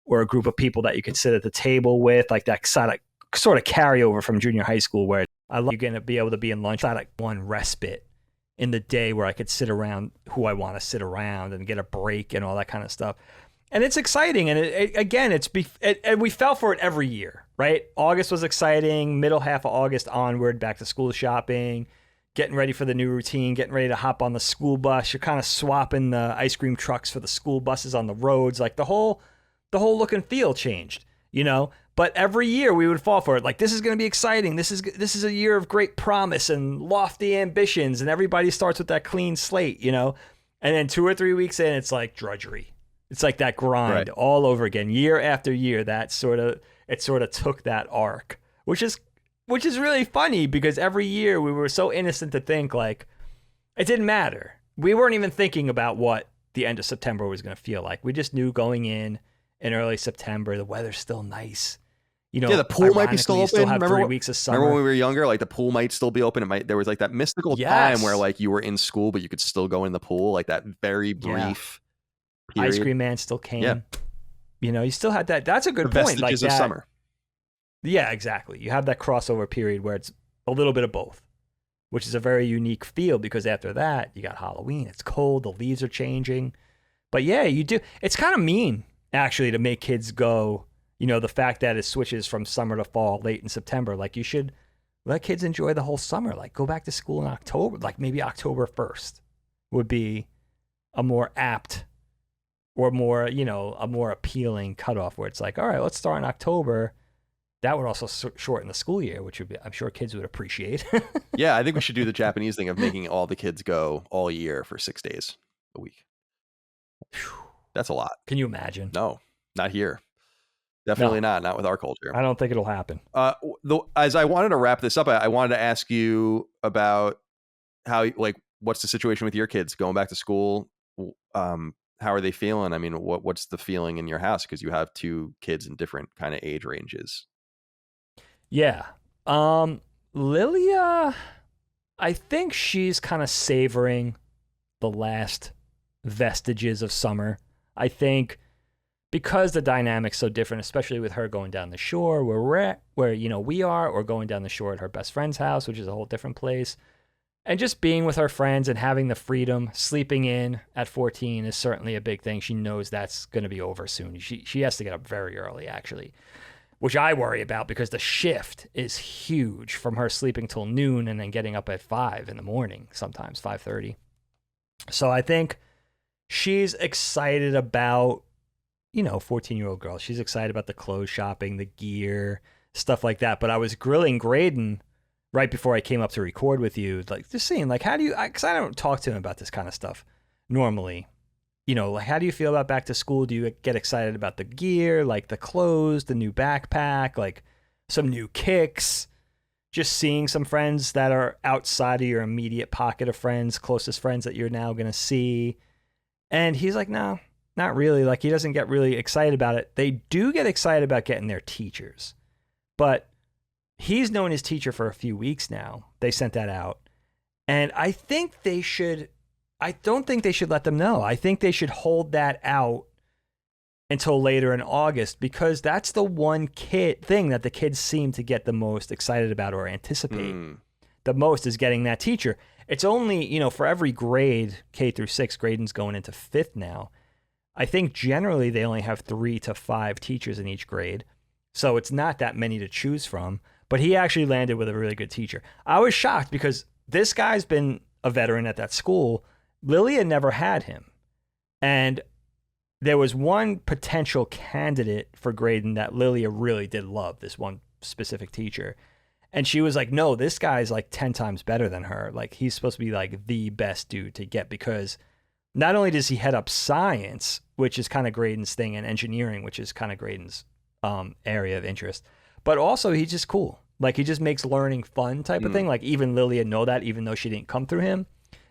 Speaker 2: or a group of people that you could sit at the table with? Like that sort of carryover from junior high school where you're going to be able to be in lunch. Like one respite in the day where I could sit around who I want to sit around and get a break and all that kind of stuff. And it's exciting. And we fell for it every year, right? August was exciting. Middle half of August onward, back to school shopping, getting ready for the new routine, getting ready to hop on the school bus. You're kind of swapping the ice cream trucks for the school buses on the roads. Like the whole look and feel changed, But every year we would fall for it. Like, this is going to be exciting. This is a year of great promise and lofty ambitions. And everybody starts with that clean slate, And then 2 or 3 weeks in, it's like drudgery. It's like that grind all over again, year after year. It sort of took that arc, which is really funny because every year we were so innocent to think like it didn't matter. We weren't even thinking about what the end of September was going to feel like. We just knew going in early September, the weather's still nice.
Speaker 1: The pool might be still open.
Speaker 2: Still have 3 weeks of summer.
Speaker 1: Remember when we were younger, like the pool might still be open. There was like that mystical time where like you were in school, but you could still go in the pool, like that very brief
Speaker 2: Ice Cream Man still came. Yeah. You still had that. That's a good point.
Speaker 1: Vestiges of summer.
Speaker 2: Yeah, exactly. You have that crossover period where it's a little bit of both, which is a very unique feel because after that, you got Halloween. It's cold. The leaves are changing. But yeah, you do. It's kind of mean, actually, to make kids go, the fact that it switches from summer to fall late in September. Like, you should let kids enjoy the whole summer. Like, go back to school in October. Like, maybe October 1st would be a more apt or more, a more appealing cutoff where it's like, all right, let's start in October. That would also shorten the school year, which would be, I'm sure kids would appreciate.
Speaker 1: Yeah, I think we should do the Japanese thing of making all the kids go all year for 6 days a week. That's a lot.
Speaker 2: Can you imagine?
Speaker 1: No, not here. Definitely not with our culture.
Speaker 2: I don't think it'll happen.
Speaker 1: As I wanted to wrap this up, I wanted to ask you about how, like, what's the situation with your kids going back to school? How are they feeling? I mean, what's the feeling in your house? Because you have 2 kids in different kind of age ranges.
Speaker 2: Yeah. Lilia, I think she's kind of savoring the last vestiges of summer. I think because the dynamic's so different, especially with her going down the shore where we're at, where we are, or going down the shore at her best friend's house, which is a whole different place. And just being with her friends and having the freedom, sleeping in at 14 is certainly a big thing. She knows that's going to be over soon. She has to get up very early, actually, which I worry about because the shift is huge from her sleeping till noon and then getting up at 5 in the morning, sometimes 5:30. So I think she's excited about, 14-year-old girl. She's excited about the clothes shopping, the gear, stuff like that. But I was grilling Graydon right before I came up to record with you, like just seeing, like, how do you, because I don't talk to him about this kind of stuff normally. Like, how do you feel about back to school? Do you get excited about the gear, like the clothes, the new backpack, like some new kicks, just seeing some friends that are outside of your immediate pocket of friends, closest friends that you're now going to see? And he's like, no, not really. Like, he doesn't get really excited about it. They do get excited about getting their teachers, but he's known his teacher for a few weeks now. They sent that out. And I don't think they should let them know. I think they should hold that out until later in August, because that's the one thing that the kids seem to get the most excited about or anticipate the most is getting that teacher. It's only, for every grade, K through 6, Graydon's going into 5th now. I think generally they only have 3 to 5 teachers in each grade. So it's not that many to choose from. But he actually landed with a really good teacher. I was shocked because this guy's been a veteran at that school. Lilia never had him. And there was one potential candidate for Graydon that Lilia really did love, this one specific teacher. And she was like, no, this guy's like 10 times better than her. Like, he's supposed to be like the best dude to get, because not only does he head up science, which is kind of Graydon's thing, and engineering, which is kind of Graydon's area of interest, but also he's just cool. Like, he just makes learning fun type of thing. Like, even Lilia know that, even though she didn't come through him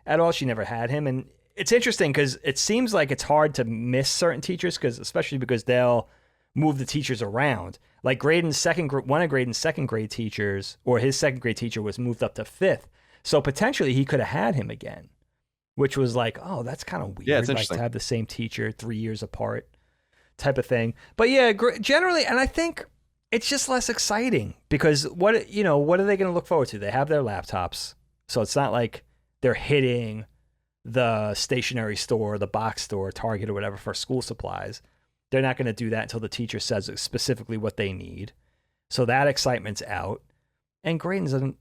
Speaker 2: at all. She never had him. And it's interesting because it seems like it's hard to miss certain teachers, especially because they'll move the teachers around. Like, one of Graydon's second grade teachers, or his second grade teacher, was moved up to 5th. So potentially he could have had him again, which was like, oh, that's kind of weird.
Speaker 1: Yeah, it's
Speaker 2: like,
Speaker 1: interesting
Speaker 2: to have the same teacher 3 years apart type of thing. But yeah, generally, and I think it's just less exciting because what are they going to look forward to? They have their laptops. So it's not like they're hitting the stationery store, the box store, Target or whatever for school supplies. They're not going to do that until the teacher says specifically what they need. So that excitement's out. And Graydon's a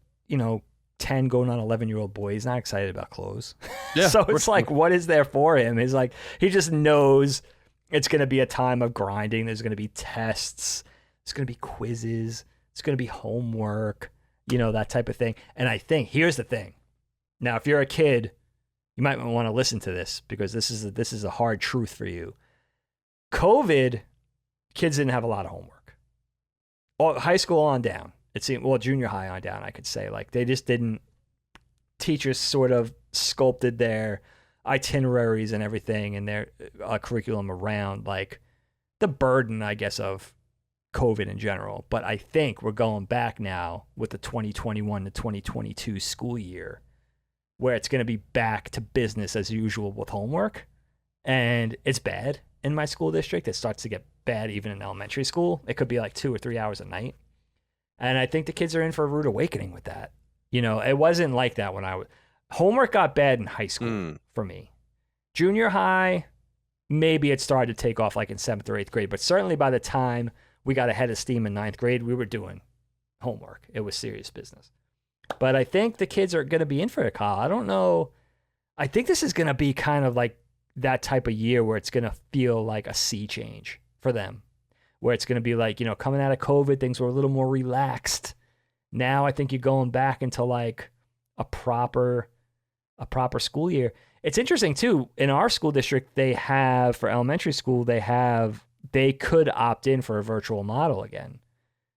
Speaker 2: 10 going on 11-year-old boy. He's not excited about clothes. Yeah, so it's like, what is there for him? He's like, he just knows it's going to be a time of grinding. There's going to be tests. It's going to be quizzes. It's going to be homework, that type of thing. And I think, here's the thing. Now, if you're a kid, you might want to listen to this because this is a hard truth for you. COVID, kids didn't have a lot of homework. High school on down. It seemed, junior high on down, I could say. Like, they just didn't, teachers sort of sculpted their itineraries and everything and their curriculum around, like, the burden, I guess, of COVID in general. But I think we're going back now with the 2021 to 2022 school year where it's going to be back to business as usual with homework. And it's bad in my school district. It starts to get bad even in elementary school. It could be like 2 or 3 hours a night. And I think the kids are in for a rude awakening with that. It wasn't like that when homework got bad in high school for me. Junior high, maybe it started to take off like in 7th or 8th grade, but certainly by the time we got ahead of steam in 9th grade, we were doing homework. It was serious business. But I think the kids are going to be in for a call. I don't know. I think this is going to be kind of like that type of year where it's going to feel like a sea change for them, where it's going to be like, coming out of COVID, things were a little more relaxed. Now I think you're going back into like a proper school year. It's interesting too. In our school district, they have, for elementary school, they could opt in for a virtual model again.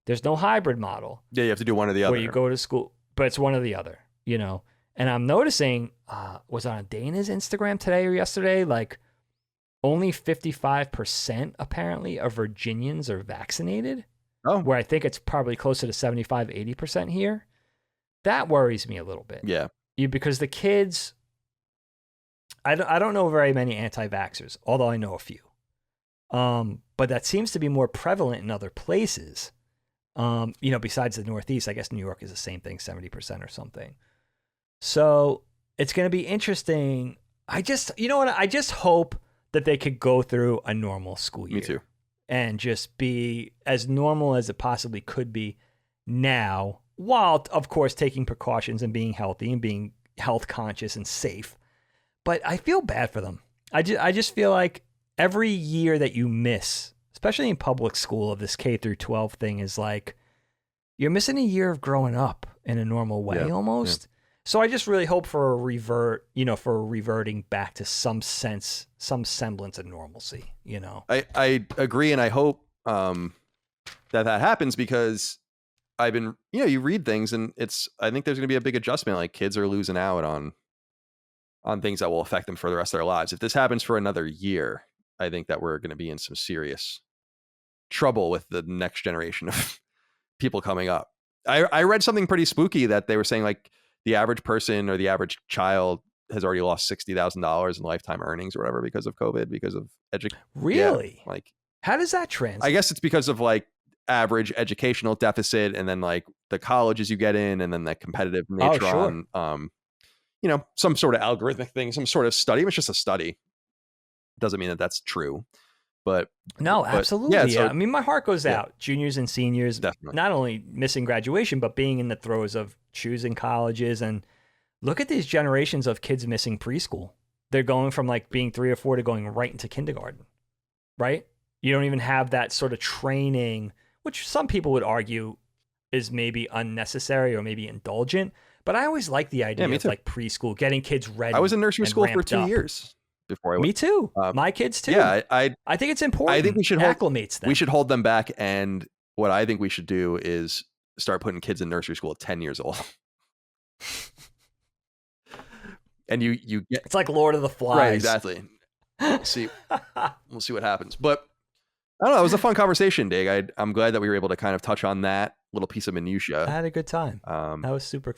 Speaker 2: There's no hybrid model.
Speaker 1: Yeah, you have to do one or the other.
Speaker 2: Where you go to school, but it's one or the other, And I'm noticing, was on Dana's Instagram today or yesterday, like only 55% apparently of Virginians are vaccinated.
Speaker 1: Oh.
Speaker 2: Where I think it's probably closer to 75, 80% here. That worries me a little bit.
Speaker 1: Yeah.
Speaker 2: Because the kids, I don't know very many anti-vaxxers, although I know a few. But that seems to be more prevalent in other places. Besides the Northeast, I guess New York is the same thing, 70% or something. So it's going to be interesting. I just hope that they could go through a normal school year.
Speaker 1: Me too.
Speaker 2: And just be as normal as it possibly could be now, while, of course, taking precautions and being healthy and being health conscious and safe. But I feel bad for them. I just feel like every year that you miss, especially in public school, of this K through 12 thing, is like you're missing a year of growing up in a normal way almost. Yeah. So I just really hope for a reverting back to some semblance of normalcy,
Speaker 1: I agree, and I hope that happens, because I've been, you read things, and I think there's going to be a big adjustment. Like, kids are losing out on things that will affect them for the rest of their lives. If this happens for another year, I think that we're going to be in some serious trouble with the next generation of people coming up. I read something pretty spooky that they were saying, like, the average person or the average child has already lost $60,000 in lifetime earnings or whatever because of COVID, because of education.
Speaker 2: Really?
Speaker 1: Yeah, like,
Speaker 2: how does that translate?
Speaker 1: I guess it's because of like average educational deficit, and then like the colleges you get in, and then the competitive nature on, some sort of algorithmic thing, some sort of study. It's just a study. Doesn't mean that that's true. But
Speaker 2: no, absolutely.
Speaker 1: Yeah,
Speaker 2: so, I mean, my heart goes out. Juniors and seniors,
Speaker 1: definitely.
Speaker 2: Not only missing graduation, but being in the throes of choosing colleges. And look at these generations of kids missing preschool. They're going from like being 3 or 4 to going right into kindergarten, right? You don't even have that sort of training, which some people would argue is maybe unnecessary or maybe indulgent. But I always like the idea of like preschool, getting kids ready.
Speaker 1: I was in nursery school for 2 years. Before I went.
Speaker 2: Me too. My kids too.
Speaker 1: Yeah,
Speaker 2: I think it's important.
Speaker 1: I think we should
Speaker 2: acclimates them.
Speaker 1: We should hold them back, and what I think we should do is start putting kids in nursery school at 10 years old. And you get,
Speaker 2: it's like Lord of the Flies.
Speaker 1: Right, exactly. We'll see what happens. But I don't know. It was a fun conversation, Dig. I'm glad that we were able to kind of touch on that little piece of minutia.
Speaker 2: I had a good time. That was super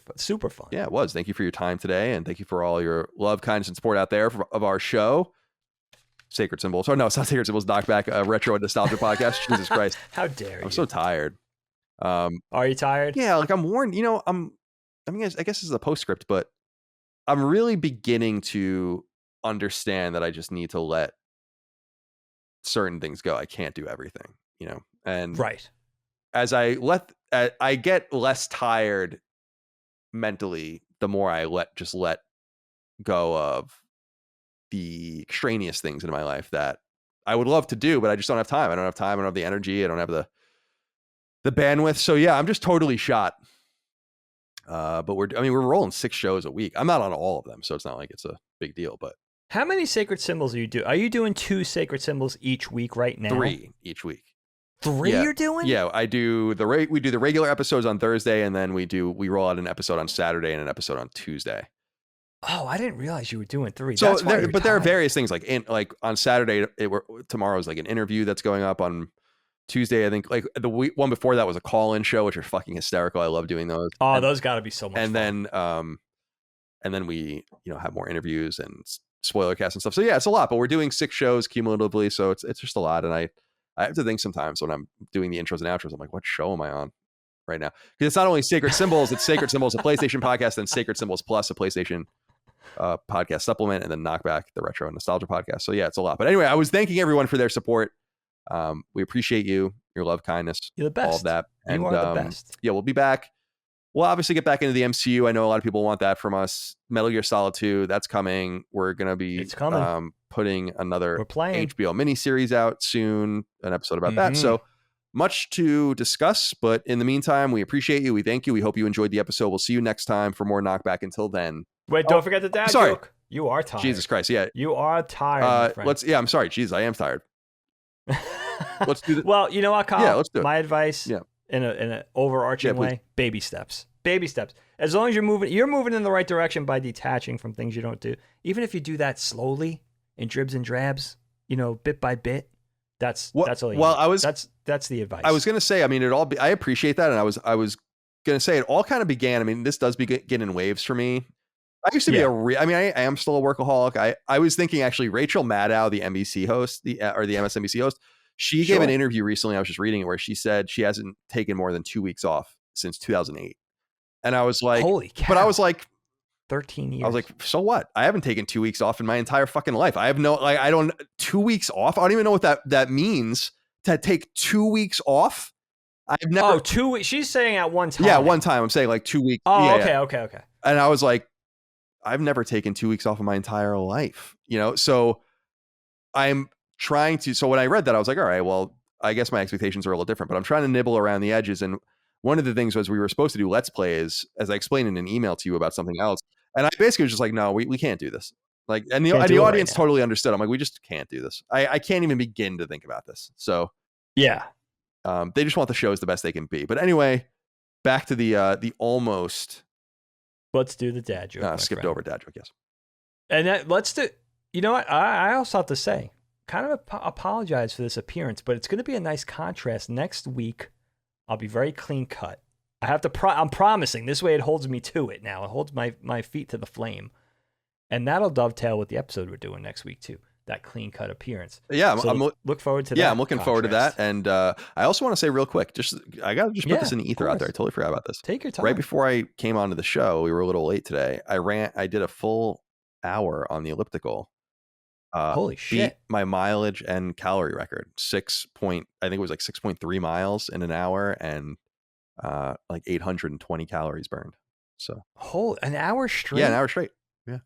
Speaker 2: fun.
Speaker 1: Yeah, it was. Thank you for your time today, and thank you for all your love, kindness, and support out there of our show. Sacred Symbols. Oh no, it's not Sacred Symbols. KnockBack, a retro and nostalgia podcast. Jesus Christ!
Speaker 2: How dare you?
Speaker 1: I'm so tired.
Speaker 2: Are you tired?
Speaker 1: Yeah, like I'm worn. I guess this is a postscript, but I'm really beginning to understand that I just need to let certain things go. I can't do everything, and
Speaker 2: right.
Speaker 1: As I get less tired mentally, the more I let go of the extraneous things in my life that I would love to do, but I just don't have time. I don't have the energy. I don't have the bandwidth. So yeah, I'm just totally shot. But we're rolling 6 shows a week. I'm not on all of them, so it's not like it's a big deal, but
Speaker 2: how many sacred symbols are you doing? Are you doing 2 sacred symbols each week right now?
Speaker 1: 3 each week.
Speaker 2: 3 you're doing?
Speaker 1: Yeah, we do the regular episodes on Thursday, and then we roll out an episode on Saturday and an episode on Tuesday.
Speaker 2: Oh, I didn't realize you were doing 3.
Speaker 1: So there are various things like on Saturday. Tomorrow's like an interview that's going up. On Tuesday, I think like the one before that was a call-in show, which are fucking hysterical. I love doing those.
Speaker 2: Oh, those got to be so much
Speaker 1: and
Speaker 2: fun.
Speaker 1: And then we have more interviews and spoiler cast and stuff. So yeah, it's a lot, but we're doing 6 shows cumulatively, so it's just a lot. And I have to think sometimes when I'm doing the intros and outros, I'm like, what show am I on right now? Because it's not only Sacred Symbols, it's Sacred Symbols, a PlayStation podcast, and Sacred Symbols Plus, a PlayStation podcast supplement, and then Knockback, the retro and nostalgia podcast. So yeah, it's a lot. But anyway, I was thanking everyone for their support. We appreciate you, your love, kindness,
Speaker 2: you're the best.
Speaker 1: All of that. And
Speaker 2: you are the best.
Speaker 1: Yeah, we'll be back. We'll obviously get back into the MCU. I know a lot of people want that from us. Metal Gear Solid 2, that's coming. We're gonna be putting another HBO miniseries out soon, an episode about that. So much to discuss, but in the meantime, we appreciate you. We thank you. We hope you enjoyed the episode. We'll see you next time for more Knockback. Until then.
Speaker 2: Wait, don't forget the dad joke. You are tired.
Speaker 1: Jesus Christ, yeah.
Speaker 2: You are tired, my friend.
Speaker 1: I'm sorry. Jesus, I am tired. Let's do
Speaker 2: Well, you know what, Kyle?
Speaker 1: Yeah, let's do it.
Speaker 2: My advice in an overarching way, baby steps. Baby steps. As long as you're moving in the right direction by detaching from things you don't do. Even if you do that slowly in dribs and drabs, bit by bit, that's all you need. That's the advice.
Speaker 1: I was gonna say, I mean, I appreciate that, and I was gonna say it all kind of began. I mean, this does begin in waves for me. I used to be I am still a workaholic. I was thinking actually Rachel Maddow, the NBC host, the MSNBC host, she gave an interview recently. I was just reading it where she said she hasn't taken more than 2 weeks off since 2008. And I was like,
Speaker 2: holy cow.
Speaker 1: But I was like,
Speaker 2: 13 years.
Speaker 1: I was like, so what? I haven't taken 2 weeks off in my entire fucking life. I have no, I don't, 2 weeks off. I don't even know what that means to take 2 weeks off. I've never.
Speaker 2: Oh, 2 weeks. She's saying at one time.
Speaker 1: Yeah, one time. I'm saying like 2 weeks.
Speaker 2: Oh, yeah, okay.
Speaker 1: And I was like, I've never taken 2 weeks off in my entire life, so I'm trying to, so when I read that, I was like, all right, well, I guess my expectations are a little different, but I'm trying to nibble around the edges. And one of the things was we were supposed to do Let's Plays, as I explained in an email to you about something else. And I basically was just like, no, we can't do this. Like, and the audience totally understood. I'm like, we just can't do this. I can't even begin to think about this. So
Speaker 2: yeah,
Speaker 1: they just want the shows the best they can be. But anyway, back to the almost.
Speaker 2: Let's do the dad joke.
Speaker 1: Skipped over dad joke, yes.
Speaker 2: And let's do. You know what? I also have to say, kind of apologize for this appearance, but it's going to be a nice contrast. Next week, I'll be very clean cut. I have to. I'm promising. This way, it holds me to it. Now it holds my feet to the flame, and that'll dovetail with the episode we're doing next week too. That clean cut appearance.
Speaker 1: Yeah,
Speaker 2: so look forward to that.
Speaker 1: Yeah, I'm looking forward to that. And I also want to say real quick, I gotta just put this in the ether out there. I totally forgot about this.
Speaker 2: Take your time.
Speaker 1: Right before I came onto the show, we were a little late today. I did a full hour on the elliptical.
Speaker 2: Holy shit!
Speaker 1: Beat my mileage and calorie record. I think it was like 6.3 miles in an hour, and like 820 calories burned. So
Speaker 2: an hour straight.
Speaker 1: Yeah, an hour straight. Yeah.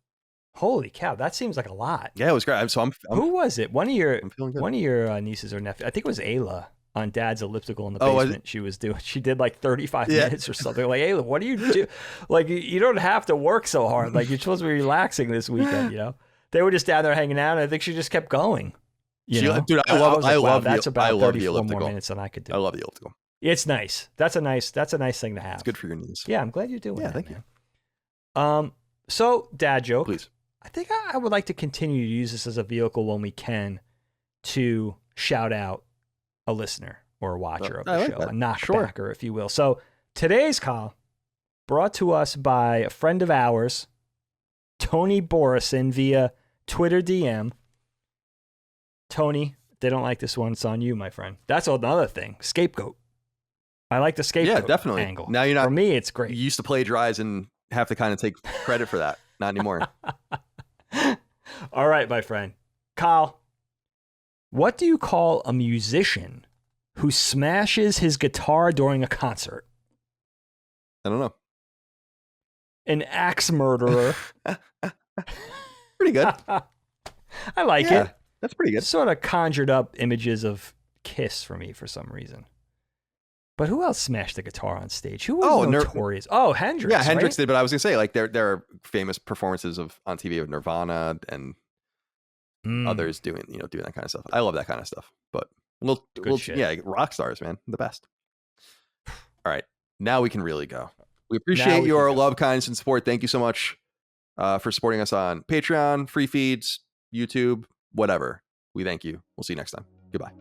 Speaker 2: Holy cow, that seems like a lot.
Speaker 1: Yeah, it was great. So I'm
Speaker 2: who was it? One of your nieces or nephews. I think it was Ayla on Dad's elliptical in the basement. She did like 35 minutes or something. Like, Ayla, what do you do? Like, you don't have to work so hard. Like, you're supposed to be relaxing this weekend. They were just down there hanging out, and I think she just kept going.
Speaker 1: Dude, I love
Speaker 2: that's about 34
Speaker 1: the elliptical.
Speaker 2: more minutes than I could do.
Speaker 1: I love the elliptical.
Speaker 2: It's nice. That's a nice thing to have.
Speaker 1: It's good for your knees.
Speaker 2: Yeah, I'm glad you're doing that.
Speaker 1: Yeah, thank
Speaker 2: you. So dad joke.
Speaker 1: Please.
Speaker 2: I think I would like to continue to use this as a vehicle when we can to shout out a listener or a watcher of the show, a knockbacker, if you will. So today's call brought to us by a friend of ours, Tony Borison, via Twitter DM. Tony, they don't like this one. It's on you, my friend. That's another thing. Scapegoat. I like the scapegoat
Speaker 1: definitely.
Speaker 2: angle.
Speaker 1: Now you're not.
Speaker 2: For me, it's great.
Speaker 1: You used to plagiarize and have to kind of take credit for that. Not anymore.
Speaker 2: All right, my friend. Kyle, what do you call a musician who smashes his guitar during a concert?
Speaker 1: I don't know.
Speaker 2: An axe murderer.
Speaker 1: Pretty good.
Speaker 2: I like it.
Speaker 1: That's pretty good.
Speaker 2: It sort of conjured up images of Kiss for me for some reason. But who else smashed the guitar on stage? Who was notorious? Hendrix.
Speaker 1: Yeah, Hendrix
Speaker 2: right?
Speaker 1: did, but I was gonna say, like, there are famous performances on TV of Nirvana and others doing that kind of stuff. I love that kind of stuff. But rock stars, man, the best. All right, now we can really go. We appreciate your love, kindness, and support. Thank you so much for supporting us on Patreon, free feeds, YouTube, whatever. We thank you. We'll see you next time. Goodbye.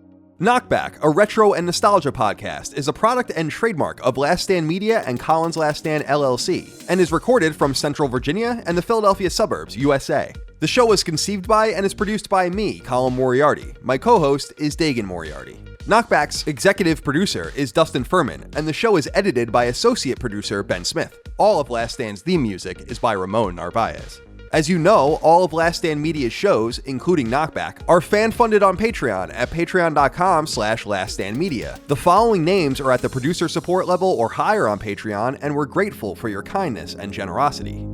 Speaker 1: KnockBack, a retro and nostalgia podcast, is a product and trademark of Last Stand Media and Collins Last Stand LLC, and is recorded from Central Virginia and the Philadelphia suburbs, USA. The show was conceived by and is produced by me, Colin Moriarty. My co-host is Dagan Moriarty. KnockBack's executive producer is Dustin Furman, and the show is edited by associate producer Ben Smith. All of Last Stand's theme music is by Ramon Narvaez. As you know, all of Last Stand Media's shows, including KnockBack, are fan-funded on Patreon at patreon.com/laststandmedia. The following names are at the producer support level or higher on Patreon, and we're grateful for your kindness and generosity.